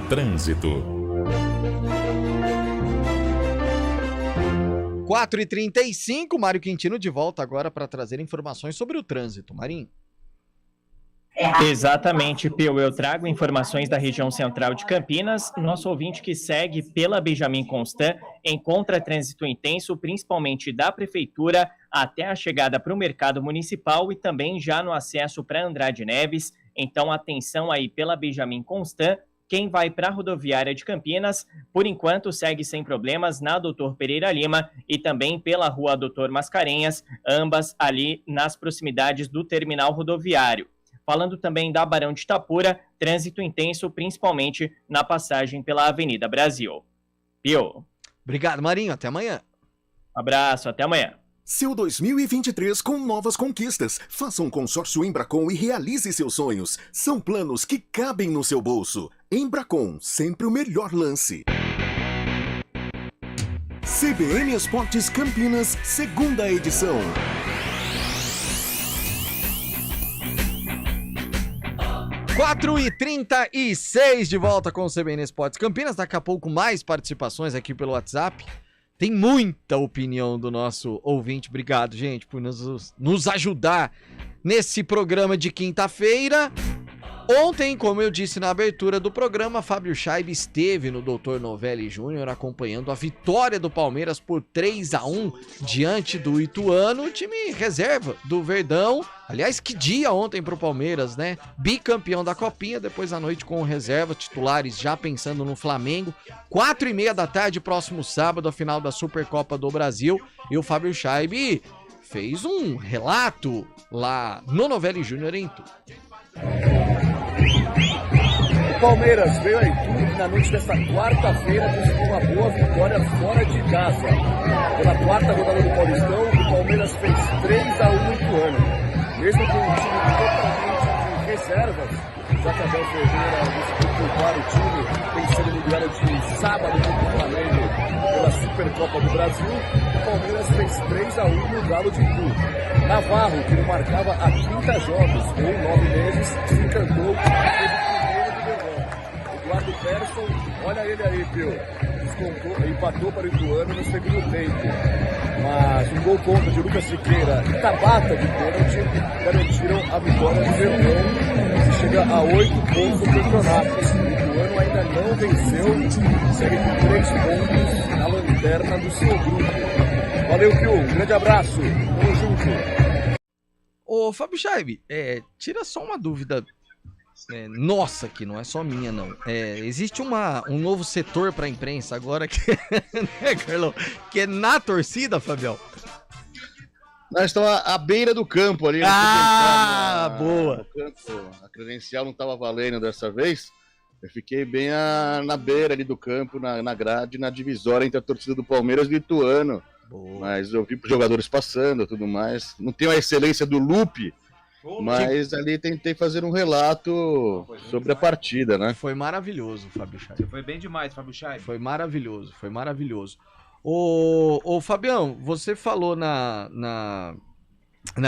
Trânsito. 4h35, Mário Quintino de volta agora para trazer informações sobre o trânsito. Marinho. Exatamente, Pio. Eu trago informações da região central de Campinas. Nosso ouvinte que segue pela Benjamin Constant encontra trânsito intenso, principalmente da prefeitura até a chegada para o mercado municipal e também já no acesso para Andrade Neves. Então, atenção aí pela Benjamin Constant. Quem vai para a rodoviária de Campinas, por enquanto, segue sem problemas na Doutor Pereira Lima e também pela rua Doutor Mascarenhas, ambas ali nas proximidades do terminal rodoviário. Falando também da Barão de Itapura, trânsito intenso, principalmente na passagem pela Avenida Brasil. Pio. Obrigado, Marinho. Até amanhã. Abraço, até amanhã. Seu 2023 com novas conquistas. Faça um consórcio Embracon e realize seus sonhos. São planos que cabem no seu bolso. Embracon, sempre o melhor lance. CBN Esportes Campinas, 2ª edição. Quatro e 36 de volta com o CBN Esportes Campinas. Daqui a pouco mais participações aqui pelo WhatsApp. Tem muita opinião do nosso ouvinte. Obrigado, gente, por nos ajudar nesse programa de quinta-feira. Ontem, como eu disse na abertura do programa, Fábio Chaib esteve no Dr. Novelli Júnior acompanhando a vitória do Palmeiras por 3-1 diante do Ituano, time reserva do Verdão. Aliás, que dia ontem pro Palmeiras, né? Bicampeão da Copinha, depois à noite com reserva, titulares já pensando no Flamengo. 4h30 da tarde, próximo sábado, a final da Supercopa do Brasil. E o Fábio Chaib fez um relato lá no Novelli Júnior em Itu. O Palmeiras veio a Itu na noite desta quarta-feira, conseguiu uma boa vitória fora de casa. Pela 4ª rodada do Paulistão, o Palmeiras fez 3-1 no Ituano. Mesmo com um time totalmente em reservas, já que Abel Ferreira decidiu poupar o time, pensando no duelo de sábado contra o Flamengo pela Supercopa do Brasil, o Palmeiras fez 3-1 no Galo de Itu. Navarro, que não marcava há 30 jogos ou 9 meses, se encantou e teve primeiro do derrota. Eduardo Persson, olha ele aí, Pio. Descontou, empatou para o Ituano no segundo tempo. Mas um gol contra de Lucas Siqueira e Tabata de pênalti garantiram a vitória do Verdão, que chega a 8 pontos do campeonato. O Ituano ainda não venceu, segue com 3 pontos na lanterna do seu grupo. Valeu, Pio. Um grande abraço. Tamo junto. Ô, Fábio Scheibe, tira só uma dúvida nossa aqui, não é só minha, não. Existe um novo setor pra imprensa agora que, né, Carlão? Que é na torcida, Fabião? Nós estamos à beira do campo ali. Boa! A credencial não estava valendo dessa vez. Eu fiquei bem na beira ali do campo, na grade, na divisória entre a torcida do Palmeiras e do Ituano. Boa. Mas eu vi os jogadores passando e tudo mais. Não tenho a excelência do Lupe, mas ali tentei fazer um relato sobre a partida, né? Foi maravilhoso, Fábio Scheibe. Foi bem demais, Fábio Scheibe. Foi maravilhoso, foi maravilhoso. Ô Fabião, você falou na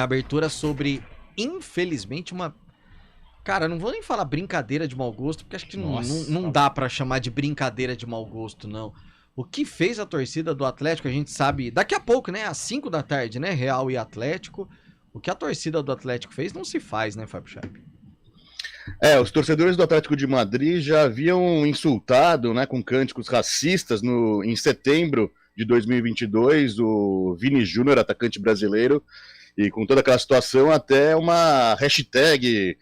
abertura sobre, infelizmente, uma... Cara, não vou nem falar brincadeira de mau gosto, porque acho que não dá pra chamar de brincadeira de mau gosto, não. O que fez a torcida do Atlético, a gente sabe, daqui a pouco, né, às 5 da tarde, né, Real e Atlético, o que a torcida do Atlético fez não se faz, né, Fábio Scheibe? Os torcedores do Atlético de Madrid já haviam insultado, né, com cânticos racistas em setembro de 2022, o Vini Júnior, atacante brasileiro, e com toda aquela situação, até uma hashtag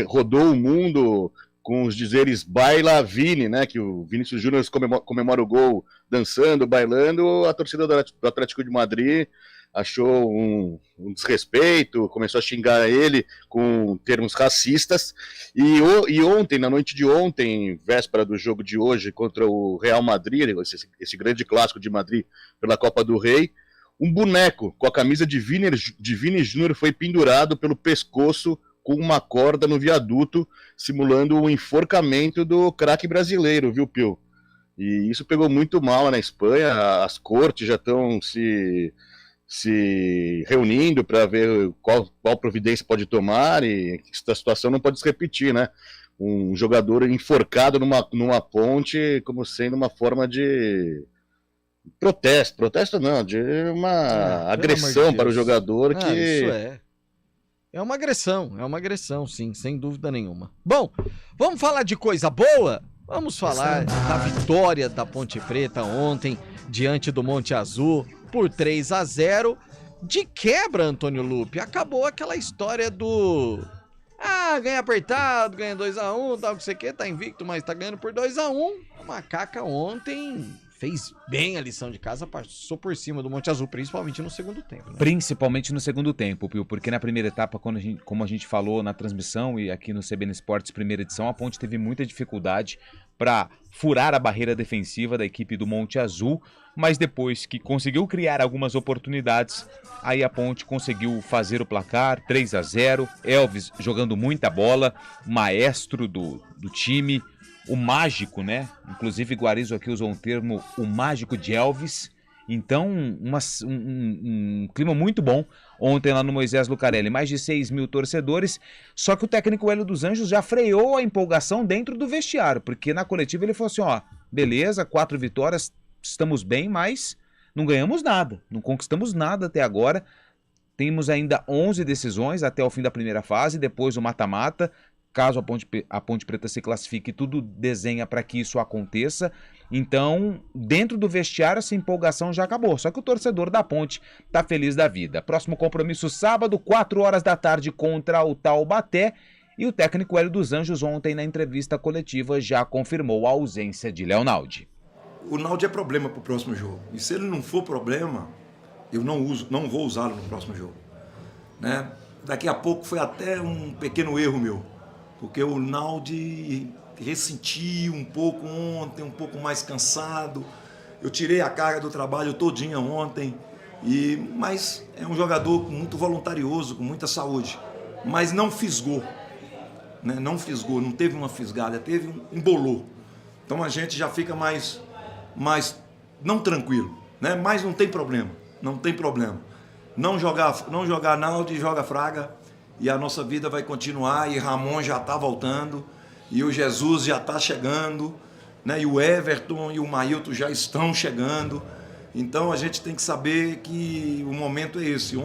rodou o mundo com os dizeres Baila Vini, né, que o Vinícius Júnior comemora o gol dançando, bailando. A torcida do Atlético de Madrid achou um desrespeito, começou a xingar ele com termos racistas, e ontem, na noite de ontem, véspera do jogo de hoje contra o Real Madrid, esse grande clássico de Madrid pela Copa do Rei, um boneco com a camisa de Vini Júnior foi pendurado pelo pescoço com uma corda no viaduto, simulando o enforcamento do craque brasileiro, viu, Pio? E isso pegou muito mal lá na Espanha, as cortes já estão se reunindo para ver qual providência pode tomar, e essa situação não pode se repetir, né? Um jogador enforcado numa ponte como sendo uma forma de protesto não, de uma agressão para o jogador que... Isso é uma agressão, sim, sem dúvida nenhuma. Bom, vamos falar de coisa boa? Vamos falar da vitória da Ponte Preta ontem, diante do Monte Azul, por 3-0. De quebra, Antônio Lupe, acabou aquela história do... ganha apertado, ganha 2-1, tal, não sei o que, tá invicto, mas tá ganhando por 2-1. A Macaca ontem fez bem a lição de casa, passou por cima do Monte Azul, principalmente no segundo tempo. Né? Principalmente no segundo tempo, Pio, porque na primeira etapa, como a gente falou na transmissão e aqui no CBN Esportes primeira edição, a Ponte teve muita dificuldade para furar a barreira defensiva da equipe do Monte Azul, mas depois que conseguiu criar algumas oportunidades, aí a Ponte conseguiu fazer o placar, 3-0, Elvis jogando muita bola, maestro do time, o mágico, né? Inclusive Guarizo aqui usou um termo, o mágico de Elvis. Então, um clima muito bom ontem lá no Moisés Lucarelli. Mais de 6 mil torcedores, só que o técnico Hélio dos Anjos já freou a empolgação dentro do vestiário, porque na coletiva ele falou assim, beleza, 4 vitórias, estamos bem, mas não ganhamos nada, não conquistamos nada até agora. Temos ainda 11 decisões até o fim da primeira fase, depois o mata-mata. Caso a Ponte Preta se classifique, tudo desenha para que isso aconteça. Então, dentro do vestiário, essa empolgação já acabou. Só que o torcedor da Ponte tá feliz da vida. Próximo compromisso sábado, 4 horas da tarde contra o Taubaté. E o técnico Hélio dos Anjos ontem na entrevista coletiva já confirmou a ausência de Léo Naldi. O Naldi é problema para o próximo jogo. E se ele não for problema, eu não vou usá-lo no próximo jogo. Né? Daqui a pouco foi até um pequeno erro meu. Porque o Naldi ressentiu um pouco ontem, um pouco mais cansado. Eu tirei a carga do trabalho todinha ontem, mas é um jogador muito voluntarioso, com muita saúde. Mas não fisgou, né? Não fisgou, não teve uma fisgada, embolou. Então a gente já fica mais não tranquilo, né? Mas não tem problema, não tem problema. Não jogar Naldo, joga Fraga, e a nossa vida vai continuar, e Ramon já está voltando, e o Jesus já está chegando, né? E o Everton e o Mailton já estão chegando. Então a gente tem que saber que o momento é esse,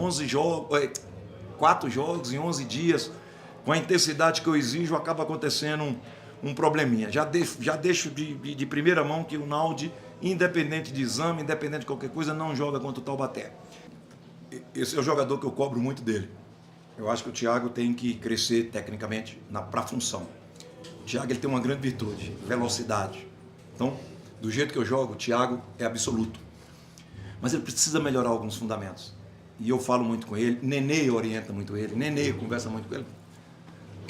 4 jogos em 11 dias, com a intensidade que eu exijo, acaba acontecendo um probleminha. Já deixo de primeira mão que o Naldo, independente de exame, independente de qualquer coisa, não joga contra o Taubaté. Esse é o jogador que eu cobro muito dele. Eu acho que o Thiago tem que crescer tecnicamente para a função. O Thiago ele tem uma grande virtude, velocidade. Então, do jeito que eu jogo, o Thiago é absoluto. Mas ele precisa melhorar alguns fundamentos. E eu falo muito com ele, Nenê orienta muito ele, Nenê conversa muito com ele.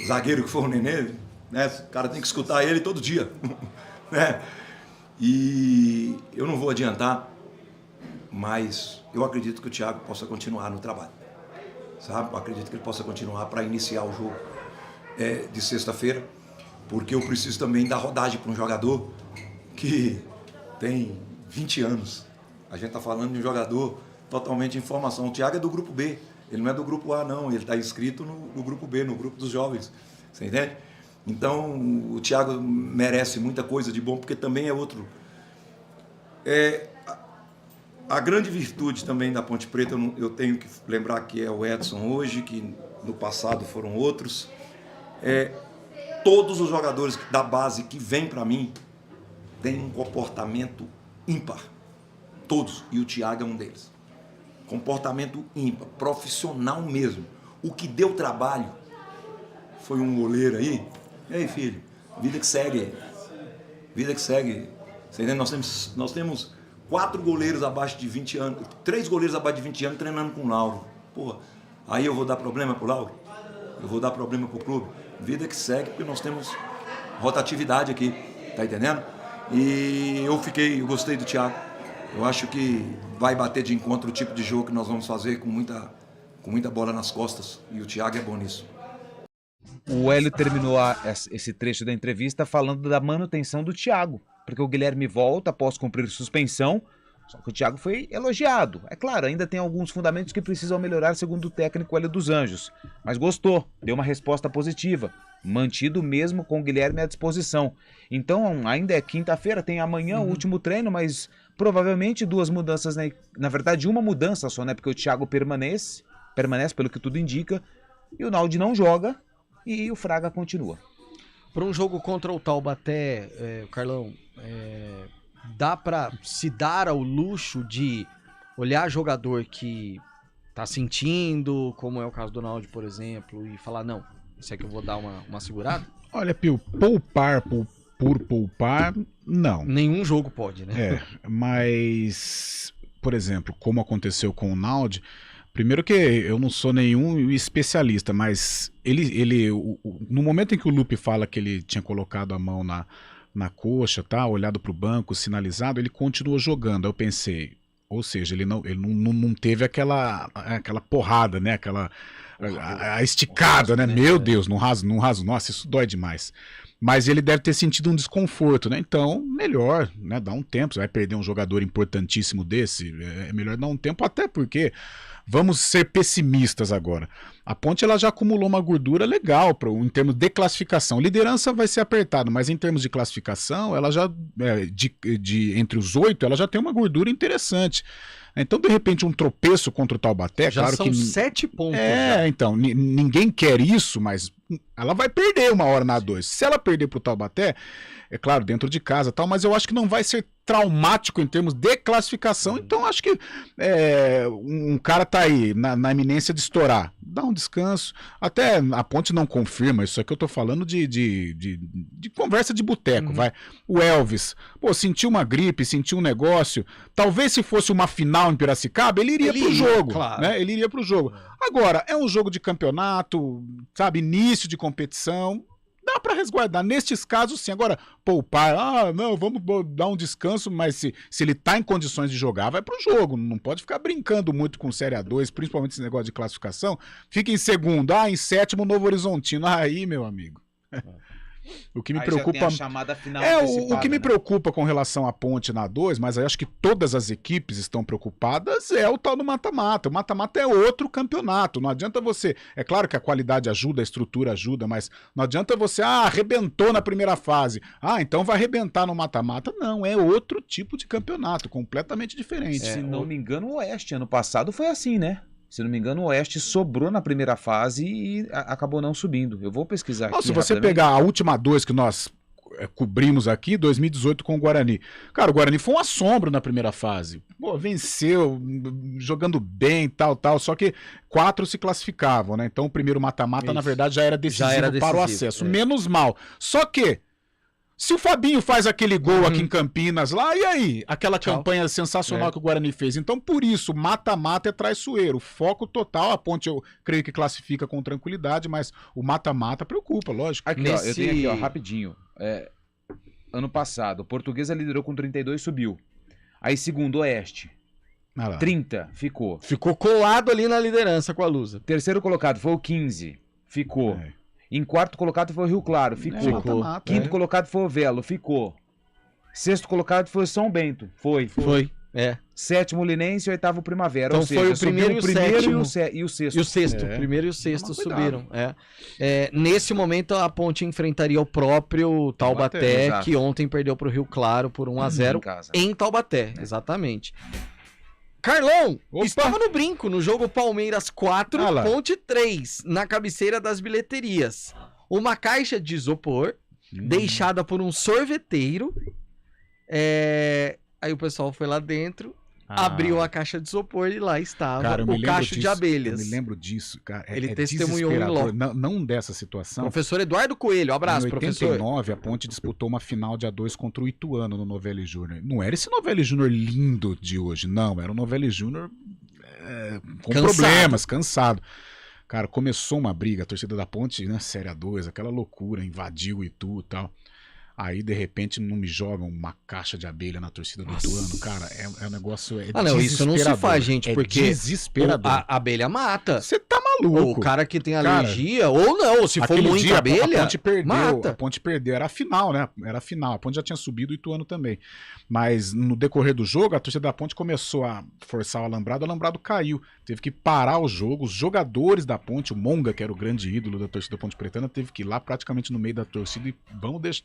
O zagueiro que for o Nenê, né? O cara tem que escutar ele todo dia. Né? E eu não vou adiantar, mas eu acredito que o Thiago possa continuar no trabalho. Sabe? Eu acredito que ele possa continuar para iniciar o jogo de sexta-feira, porque eu preciso também dar rodagem para um jogador que tem 20 anos. A gente está falando de um jogador totalmente em formação. O Thiago é do grupo B, ele não é do grupo A, não. Ele está inscrito no grupo B, no grupo dos jovens. Você entende? Então, o Thiago merece muita coisa de bom, porque também é outro. A grande virtude também da Ponte Preta, eu tenho que lembrar que é o Edson hoje, que no passado foram outros. Todos os jogadores da base que vêm para mim têm um comportamento ímpar. Todos. E o Thiago é um deles. Comportamento ímpar, profissional mesmo. O que deu trabalho foi um goleiro aí. E aí, filho? Vida que segue. Vida que segue. Você entende? Nós temos 4 goleiros abaixo de 20 anos, 3 goleiros abaixo de 20 anos treinando com o Lauro. Porra, aí eu vou dar problema pro Lauro? Eu vou dar problema pro clube? Vida que segue, porque nós temos rotatividade aqui, tá entendendo? E eu gostei do Thiago. Eu acho que vai bater de encontro o tipo de jogo que nós vamos fazer com muita bola nas costas. E o Thiago é bom nisso. O Hélio terminou esse trecho da entrevista falando da manutenção do Thiago, porque o Guilherme volta após cumprir suspensão, só que o Thiago foi elogiado. É claro, ainda tem alguns fundamentos que precisam melhorar segundo o técnico Hélio dos Anjos, mas gostou, deu uma resposta positiva, mantido mesmo com o Guilherme à disposição. Então ainda é quinta-feira, tem amanhã o último treino, mas provavelmente 2 mudanças, né? Na verdade uma mudança só, né? Porque o Thiago permanece pelo que tudo indica, e o Naldo não joga, e o Fraga continua. Para um jogo contra o Taubaté, Carlão, dá para se dar ao luxo de olhar jogador que tá sentindo, como é o caso do Naldo, por exemplo, e falar, não, isso aqui eu vou dar uma segurada? Olha, Pio, poupar por poupar, não. Nenhum jogo pode, né? Mas, por exemplo, como aconteceu com o Naldo, primeiro que eu não sou nenhum especialista, mas no momento em que o Lupe fala que ele tinha colocado a mão na coxa, tá, olhado para o banco, sinalizado, ele continuou jogando. Eu pensei, ou seja, ele não teve aquela porrada, né, a esticada, né, meu Deus, não raso, nossa, isso dói demais. Mas ele deve ter sentido um desconforto, né? Então, melhor, né? Dar um tempo. Você vai perder um jogador importantíssimo desse, é melhor dar um tempo, até porque vamos ser pessimistas agora. A Ponte ela já acumulou uma gordura legal em termos de classificação. Liderança vai ser apertado, mas em termos de classificação, ela já entre os 8, ela já tem uma gordura interessante. Então, de repente, um tropeço contra o Taubaté, já claro são que 7 pontos. Então, ninguém quer isso, mas ela vai perder uma hora na A2. Se ela perder pro Taubaté, é claro, dentro de casa e tal, mas eu acho que não vai ser traumático em termos de classificação. Então, acho que um cara tá aí na iminência de estourar. Dá um descanso. Até a Ponte não confirma, isso aqui eu tô falando de conversa de boteco, vai. O Elvis, sentiu uma gripe, sentiu um negócio. Talvez se fosse uma final em Piracicaba, ele iria pro jogo. Claro. Né? Ele iria pro jogo. Agora, é um jogo de campeonato, sabe, início de competição. Dá para resguardar. Nestes casos, sim. Agora, poupar, não, vamos dar um descanso, mas se ele tá em condições de jogar, vai pro jogo. Não pode ficar brincando muito com Série A2, principalmente esse negócio de classificação. Fica em segundo, em sétimo, Novo Horizontino. Aí, meu amigo. O que me Aí preocupa... já tem a chamada final o que me preocupa com relação à Ponte na 2, mas eu acho que todas as equipes estão preocupadas, é o tal do mata-mata. O mata-mata é outro campeonato. Não adianta você... É claro que a qualidade ajuda, a estrutura ajuda, mas não adianta você... arrebentou na primeira fase. Então vai arrebentar no mata-mata. Não, é outro tipo de campeonato, completamente diferente. Se não me engano, o Oeste ano passado foi assim, né? Se não me engano, o Oeste sobrou na primeira fase e acabou não subindo. Eu vou pesquisar aqui. Se você pegar a última 2 que nós cobrimos aqui, 2018 com o Guarani. Cara, o Guarani foi um assombro na primeira fase. Venceu, jogando bem, tal. Só que 4 se classificavam, né? Então o primeiro mata-mata, na verdade, já era decisivo para o acesso. Menos mal. Só que se o Fabinho faz aquele gol aqui em Campinas lá, e aí? Aquela campanha sensacional que o Guarani fez. Então, por isso, mata-mata é traiçoeiro. Foco total, a Ponte eu creio que classifica com tranquilidade, mas o mata-mata preocupa, lógico. Aqui, eu tenho aqui, rapidinho. Ano passado, o Portuguesa liderou com 32, subiu. Aí, segundo, Oeste. 30, ficou. Ficou colado ali na liderança com a Lusa. Terceiro colocado foi o 15, ficou. Em quarto colocado foi o Rio Claro, ficou. Quinto colocado foi o Velo, ficou. Sexto colocado foi o São Bento, foi. Sétimo Linense e oitavo Primavera. Então ou seja, foi o primeiro e o sétimo. E o sexto. E o sexto, o primeiro e o sexto subiram. Nesse momento a Ponte enfrentaria o próprio Taubaté, que ontem perdeu para o Rio Claro por 1-0 em Taubaté, exatamente. Carlão, estava no brinco no jogo Palmeiras 4, Ponte 3, na cabeceira das bilheterias. Uma caixa de isopor, deixada por um sorveteiro. Aí o pessoal foi lá dentro, abriu a caixa de isopor e lá estava o cacho de abelhas. Eu me lembro disso, cara. Ele testemunhou em loco. Não dessa situação. Professor Eduardo Coelho, abraço, professor. Em 89, a Ponte disputou uma final de A2 contra o Ituano no Novelli Júnior. Não era esse Novelli Júnior lindo de hoje, não. Era um Novelli Júnior com problemas, cansado. Cara, começou uma briga, a torcida da Ponte, né, Série A2, aquela loucura, invadiu o Itu e tal. Aí, de repente, não me jogam uma caixa de abelha na torcida do Ituano. Cara, é um negócio desesperador. Isso não se faz, gente, porque desesperador. A abelha mata. Você tá maluco. O cara que tem alergia, ou não, se for muita abelha, a Ponte perdeu, mata. A Ponte perdeu, era a final, né? Era a final. A Ponte já tinha subido, o Ituano também. Mas no decorrer do jogo, a torcida da Ponte começou a forçar o alambrado caiu. Teve que parar o jogo. Os jogadores da Ponte, o Monga, que era o grande ídolo da torcida Ponte Pretana, teve que ir lá praticamente no meio da torcida e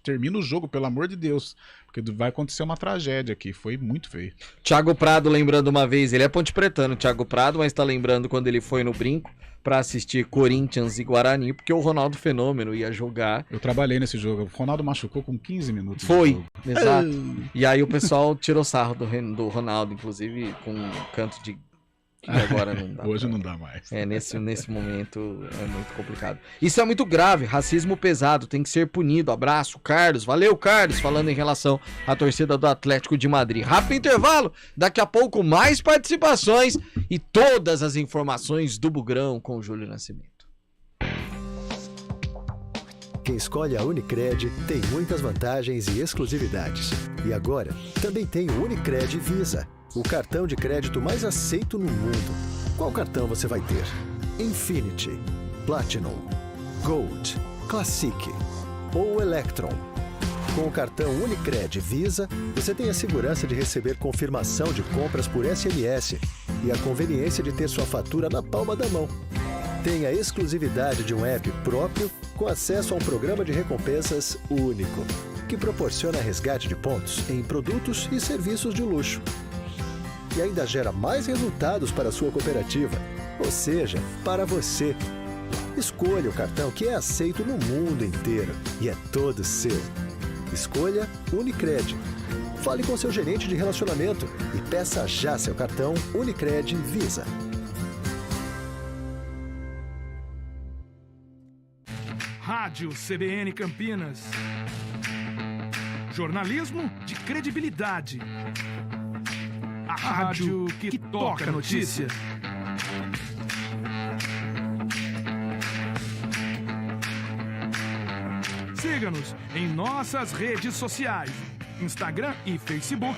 termina o jogo, pelo amor de Deus. Porque vai acontecer uma tragédia aqui. Foi muito feio. Thiago Prado lembrando uma vez, ele é Ponte Pretano, Thiago Prado, mas tá lembrando quando ele foi no brinco pra assistir Corinthians e Guarani, porque o Ronaldo Fenômeno ia jogar. Eu trabalhei nesse jogo. O Ronaldo machucou com 15 minutos. Foi, exato. E aí o pessoal tirou sarro do Ronaldo, inclusive com um canto de... que agora não dá. Hoje não dá mais. Nesse momento é muito complicado. Isso é muito grave, racismo pesado, tem que ser punido. Abraço, Carlos. Valeu, Carlos, falando em relação à torcida do Atlético de Madrid. Rápido intervalo, daqui a pouco mais participações e todas as informações do Bugrão com o Júlio Nascimento. Quem escolhe a Unicred tem muitas vantagens e exclusividades. E agora, também tem o Unicred Visa, o cartão de crédito mais aceito no mundo. Qual cartão você vai ter? Infinity, Platinum, Gold, Classic ou Electron? Com o cartão Unicred Visa, você tem a segurança de receber confirmação de compras por SMS e a conveniência de ter sua fatura na palma da mão. Tem a exclusividade de um app próprio com acesso a um programa de recompensas único, que proporciona resgate de pontos em produtos e serviços de luxo. E ainda gera mais resultados para a sua cooperativa, ou seja, para você. Escolha o cartão que é aceito no mundo inteiro e é todo seu. Escolha Unicred. Fale com seu gerente de relacionamento e peça já seu cartão Unicred Visa. Rádio CBN Campinas. Jornalismo de credibilidade. A rádio que toca a notícia. Siga-nos em nossas redes sociais, Instagram e Facebook,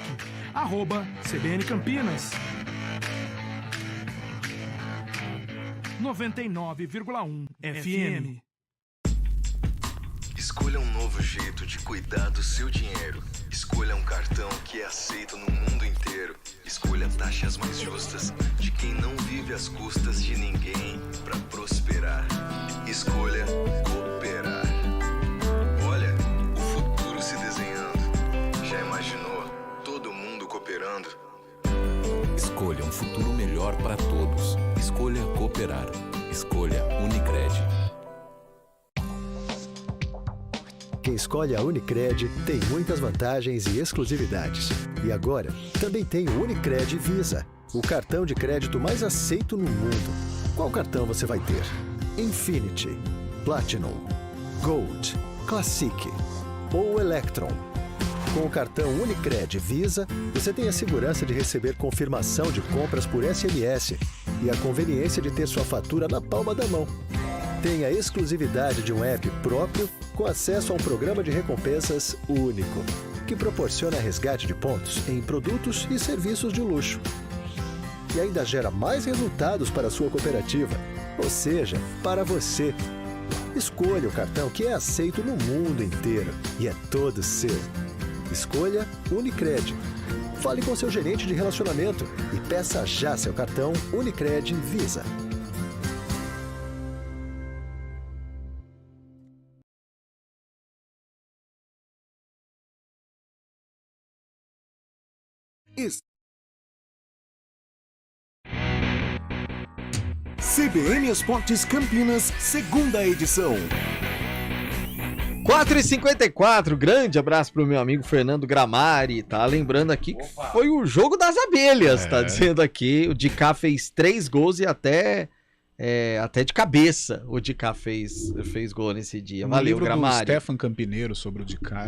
@CBN Campinas. 99,1 FM. Escolha um novo jeito de cuidar do seu dinheiro. Escolha um cartão que é aceito no mundo inteiro. Escolha taxas mais justas de quem não vive às custas de ninguém para prosperar. Escolha cooperar. Olha, o futuro se desenhando. Já imaginou todo mundo cooperando? Escolha um futuro melhor para todos. Escolha cooperar. Escolha Unicred. Quem escolhe a Unicred tem muitas vantagens e exclusividades. E agora, também tem o Unicred Visa, o cartão de crédito mais aceito no mundo. Qual cartão você vai ter? Infinity, Platinum, Gold, Classic ou Electron? Com o cartão Unicred Visa, você tem a segurança de receber confirmação de compras por SMS e a conveniência de ter sua fatura na palma da mão. Tem a exclusividade de um app próprio com acesso a um programa de recompensas único, que proporciona resgate de pontos em produtos e serviços de luxo. E ainda gera mais resultados para a sua cooperativa, ou seja, para você. Escolha o cartão que é aceito no mundo inteiro e é todo seu. Escolha Unicred. Fale com seu gerente de relacionamento e peça já seu cartão Unicred Visa. CBN Esportes Campinas, segunda edição. 4h54, grande abraço pro meu amigo Fernando Gramari, tá lembrando aqui que foi o jogo das abelhas, tá dizendo aqui, o Dicá fez 3 gols e até de cabeça o Dicá fez gol nesse dia. Valeu, Gramari. O Stefan Campineiro sobre o Dicá,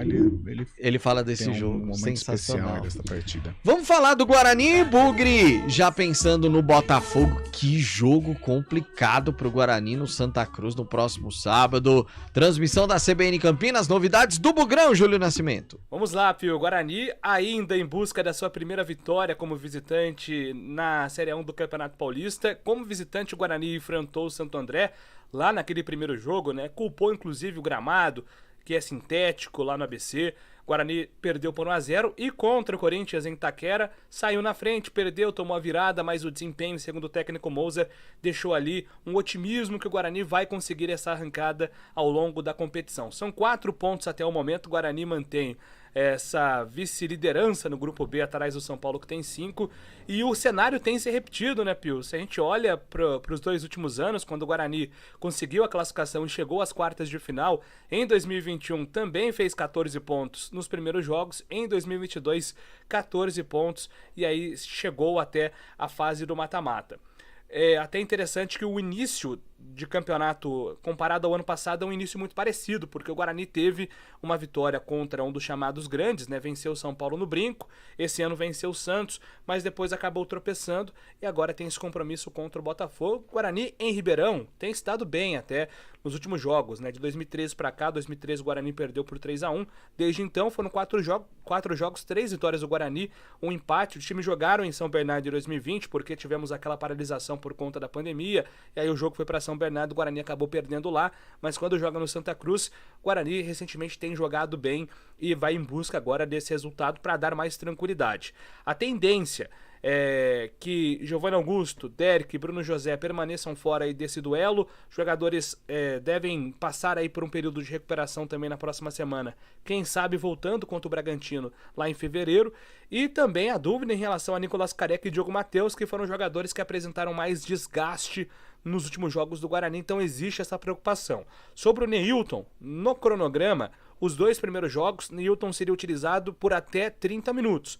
ele fala desse jogo, um sensacional dessa partida. Vamos falar do Guarani, Bugre, já pensando no Botafogo, que jogo complicado pro Guarani no Santa Cruz no próximo sábado. Transmissão da CBN Campinas, novidades do Bugrão, Júlio Nascimento. Vamos lá, Pio. Guarani ainda em busca da sua primeira vitória como visitante na Série 1 do Campeonato Paulista. Como visitante, o Guarani enfrentou o Santo André lá naquele primeiro jogo, né? Culpou inclusive o gramado, que é sintético lá no ABC. Guarani perdeu por 1-0 e contra o Corinthians em Itaquera saiu na frente, perdeu, tomou a virada, mas o desempenho, segundo o técnico Moussa, deixou ali um otimismo que o Guarani vai conseguir essa arrancada ao longo da competição. São 4 pontos até o momento, o Guarani mantém essa vice-liderança no grupo B atrás do São Paulo, que tem 5, e o cenário tem se repetido, né, Pio? Se a gente olha para os 2 últimos anos, quando o Guarani conseguiu a classificação e chegou às quartas de final, em 2021 também fez 14 pontos nos primeiros jogos, em 2022 14 pontos, e aí chegou até a fase do mata-mata. É até interessante que o início de campeonato, comparado ao ano passado, é um início muito parecido, porque o Guarani teve uma vitória contra um dos chamados grandes, né? Venceu o São Paulo no brinco, esse ano venceu o Santos, mas depois acabou tropeçando e agora tem esse compromisso contra o Botafogo. O Guarani em Ribeirão tem estado bem até nos últimos jogos, né? De 2013 para cá, 2013 o Guarani perdeu por 3-1, desde então foram 4 jogos, 3 vitórias do Guarani, um empate. Os times jogaram em São Bernardo em 2020, porque tivemos aquela paralisação por conta da pandemia, e aí o jogo foi para São Bernardo, o Guarani acabou perdendo lá, mas quando joga no Santa Cruz, o Guarani recentemente tem jogado bem e vai em busca agora desse resultado para dar mais tranquilidade. A tendência é que Giovanni Augusto, Derek e Bruno José permaneçam fora aí desse duelo. Os jogadores devem passar aí por um período de recuperação também na próxima semana. Quem sabe voltando contra o Bragantino lá em fevereiro. E também a dúvida em relação a Nicolas Careca e Diogo Matheus, que foram jogadores que apresentaram mais desgaste nos últimos jogos do Guarani, então existe essa preocupação. Sobre o Neilton, no cronograma, os 2 primeiros jogos, Neilton seria utilizado por até 30 minutos.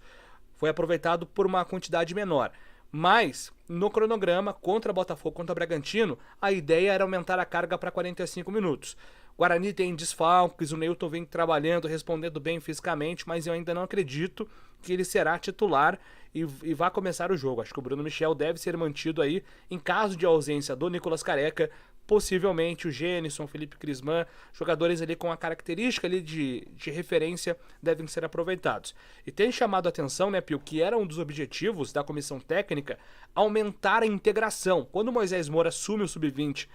Foi aproveitado por uma quantidade menor. Mas, no cronograma, contra Botafogo, contra Bragantino, a ideia era aumentar a carga para 45 minutos. Guarani tem desfalques, o Neilton vem trabalhando, respondendo bem fisicamente, mas eu ainda não acredito que ele será titular e vai começar o jogo. Acho que o Bruno Michel deve ser mantido aí em caso de ausência do Nicolas Careca possivelmente o Gênison, o Felipe Crisman, jogadores ali com a característica ali de referência devem ser aproveitados. E tem chamado a atenção, né, Pio, que era um dos objetivos da comissão técnica aumentar a integração. Quando o Moisés Moura assume o Sub-20,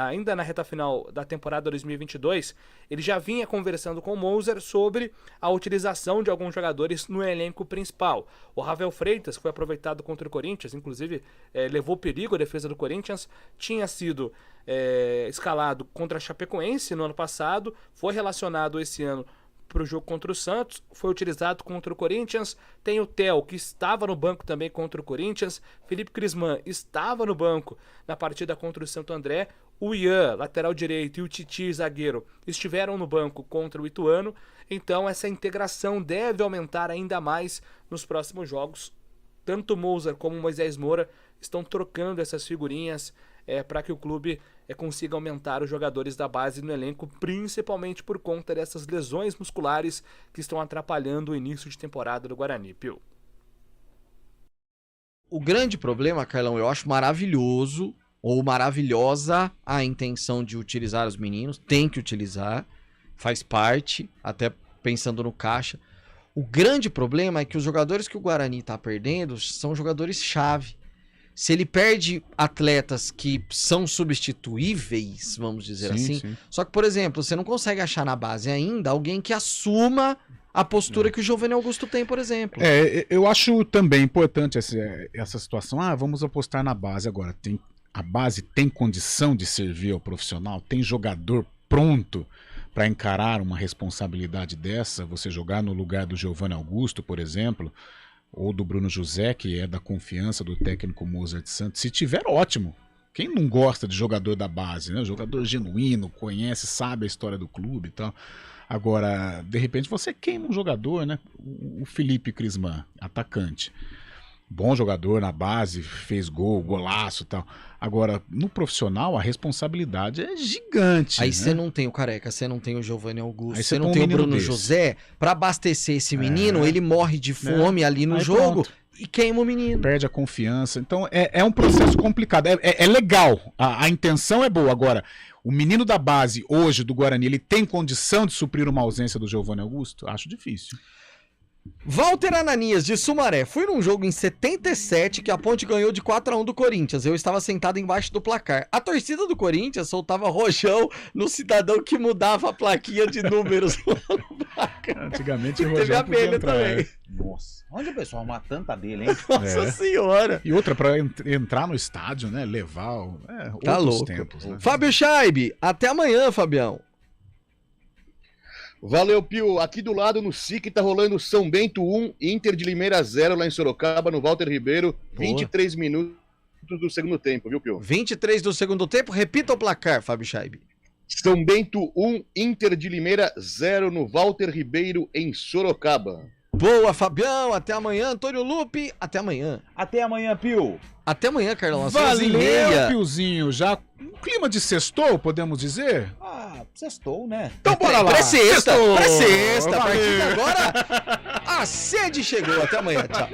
ainda na reta final da temporada 2022, ele já vinha conversando com o Moser sobre a utilização de alguns jogadores no elenco principal. O Ravel Freitas, que foi aproveitado contra o Corinthians, inclusive levou perigo à defesa do Corinthians, tinha sido escalado contra a Chapecoense no ano passado, foi relacionado esse ano para o jogo contra o Santos, foi utilizado contra o Corinthians. Tem o Theo, que estava no banco também contra o Corinthians. Felipe Crisman estava no banco na partida contra o Santo André. O Ian, lateral direito, e o Titi, zagueiro, estiveram no banco contra o Ituano. Então essa integração deve aumentar ainda mais nos próximos jogos. Tanto o Moser como o Moisés Moura estão trocando essas figurinhas para que o clube consiga aumentar os jogadores da base no elenco, principalmente por conta dessas lesões musculares que estão atrapalhando o início de temporada do Guarani, Pio. O grande problema, Carlão, eu acho maravilhoso ou maravilhosa a intenção de utilizar os meninos, tem que utilizar, faz parte, até pensando no caixa. O grande problema é que os jogadores que o Guarani está perdendo são jogadores-chave. Se ele perde atletas que são substituíveis, vamos dizer assim. Só que, por exemplo, você não consegue achar na base ainda alguém que assuma a postura que o Giovanni Augusto tem, por exemplo. Eu acho também importante essa situação. Vamos apostar na base agora. A base tem condição de servir ao profissional? Tem jogador pronto para encarar uma responsabilidade dessa? Você jogar no lugar do Giovanni Augusto, por exemplo, ou do Bruno José, que é da confiança do técnico Mozart Santos. Se tiver, ótimo. Quem não gosta de jogador da base, né? Jogador genuíno, conhece, sabe a história do clube e tal. Agora, de repente, você queima um jogador, né? O Felipe Crisman, atacante. Bom jogador na base, fez gol, golaço e tal. Agora, no profissional, a responsabilidade é gigante. Aí você não tem o Careca, você não tem o Giovanni Augusto, você não tem o Bruno José. Para abastecer esse menino, ele morre de fome ali no jogo e queima o menino. Perde a confiança. Então, é um processo complicado. É legal, a intenção é boa. Agora, o menino da base hoje do Guarani, ele tem condição de suprir uma ausência do Giovanni Augusto? Acho difícil. Walter Ananias, de Sumaré. Fui num jogo em 77 que a Ponte ganhou de 4-1 do Corinthians. Eu estava sentado embaixo do placar. A torcida do Corinthians soltava rojão no cidadão que mudava a plaquinha de números lá no placar. Antigamente o rojão podia entrar. Também. Nossa, onde o pessoal arruma tanta dele, hein? Nossa senhora. E outra, para entrar no estádio, né? Levar tá outros louco. Tempos. Né? Fábio Scheibe, até amanhã, Fabião. Valeu, Pio. Aqui do lado, no SIC, tá rolando São Bento 1, Inter de Limeira 0 lá em Sorocaba, no Walter Ribeiro. 23 minutos do segundo tempo, viu, Pio? 23 do segundo tempo. Repita o placar, Fábio Scheibe. São Bento 1, Inter de Limeira 0 no Walter Ribeiro, em Sorocaba. Boa, Fabião. Até amanhã. Antônio Lupe, até amanhã. Até amanhã, Pio. Até amanhã, Carlão. Valeu, Piozinho. Já um clima de sextou, podemos dizer? Sextou, né? Então bora lá. Pré-sexta. A partir de agora, a sede chegou. Até amanhã. Tchau.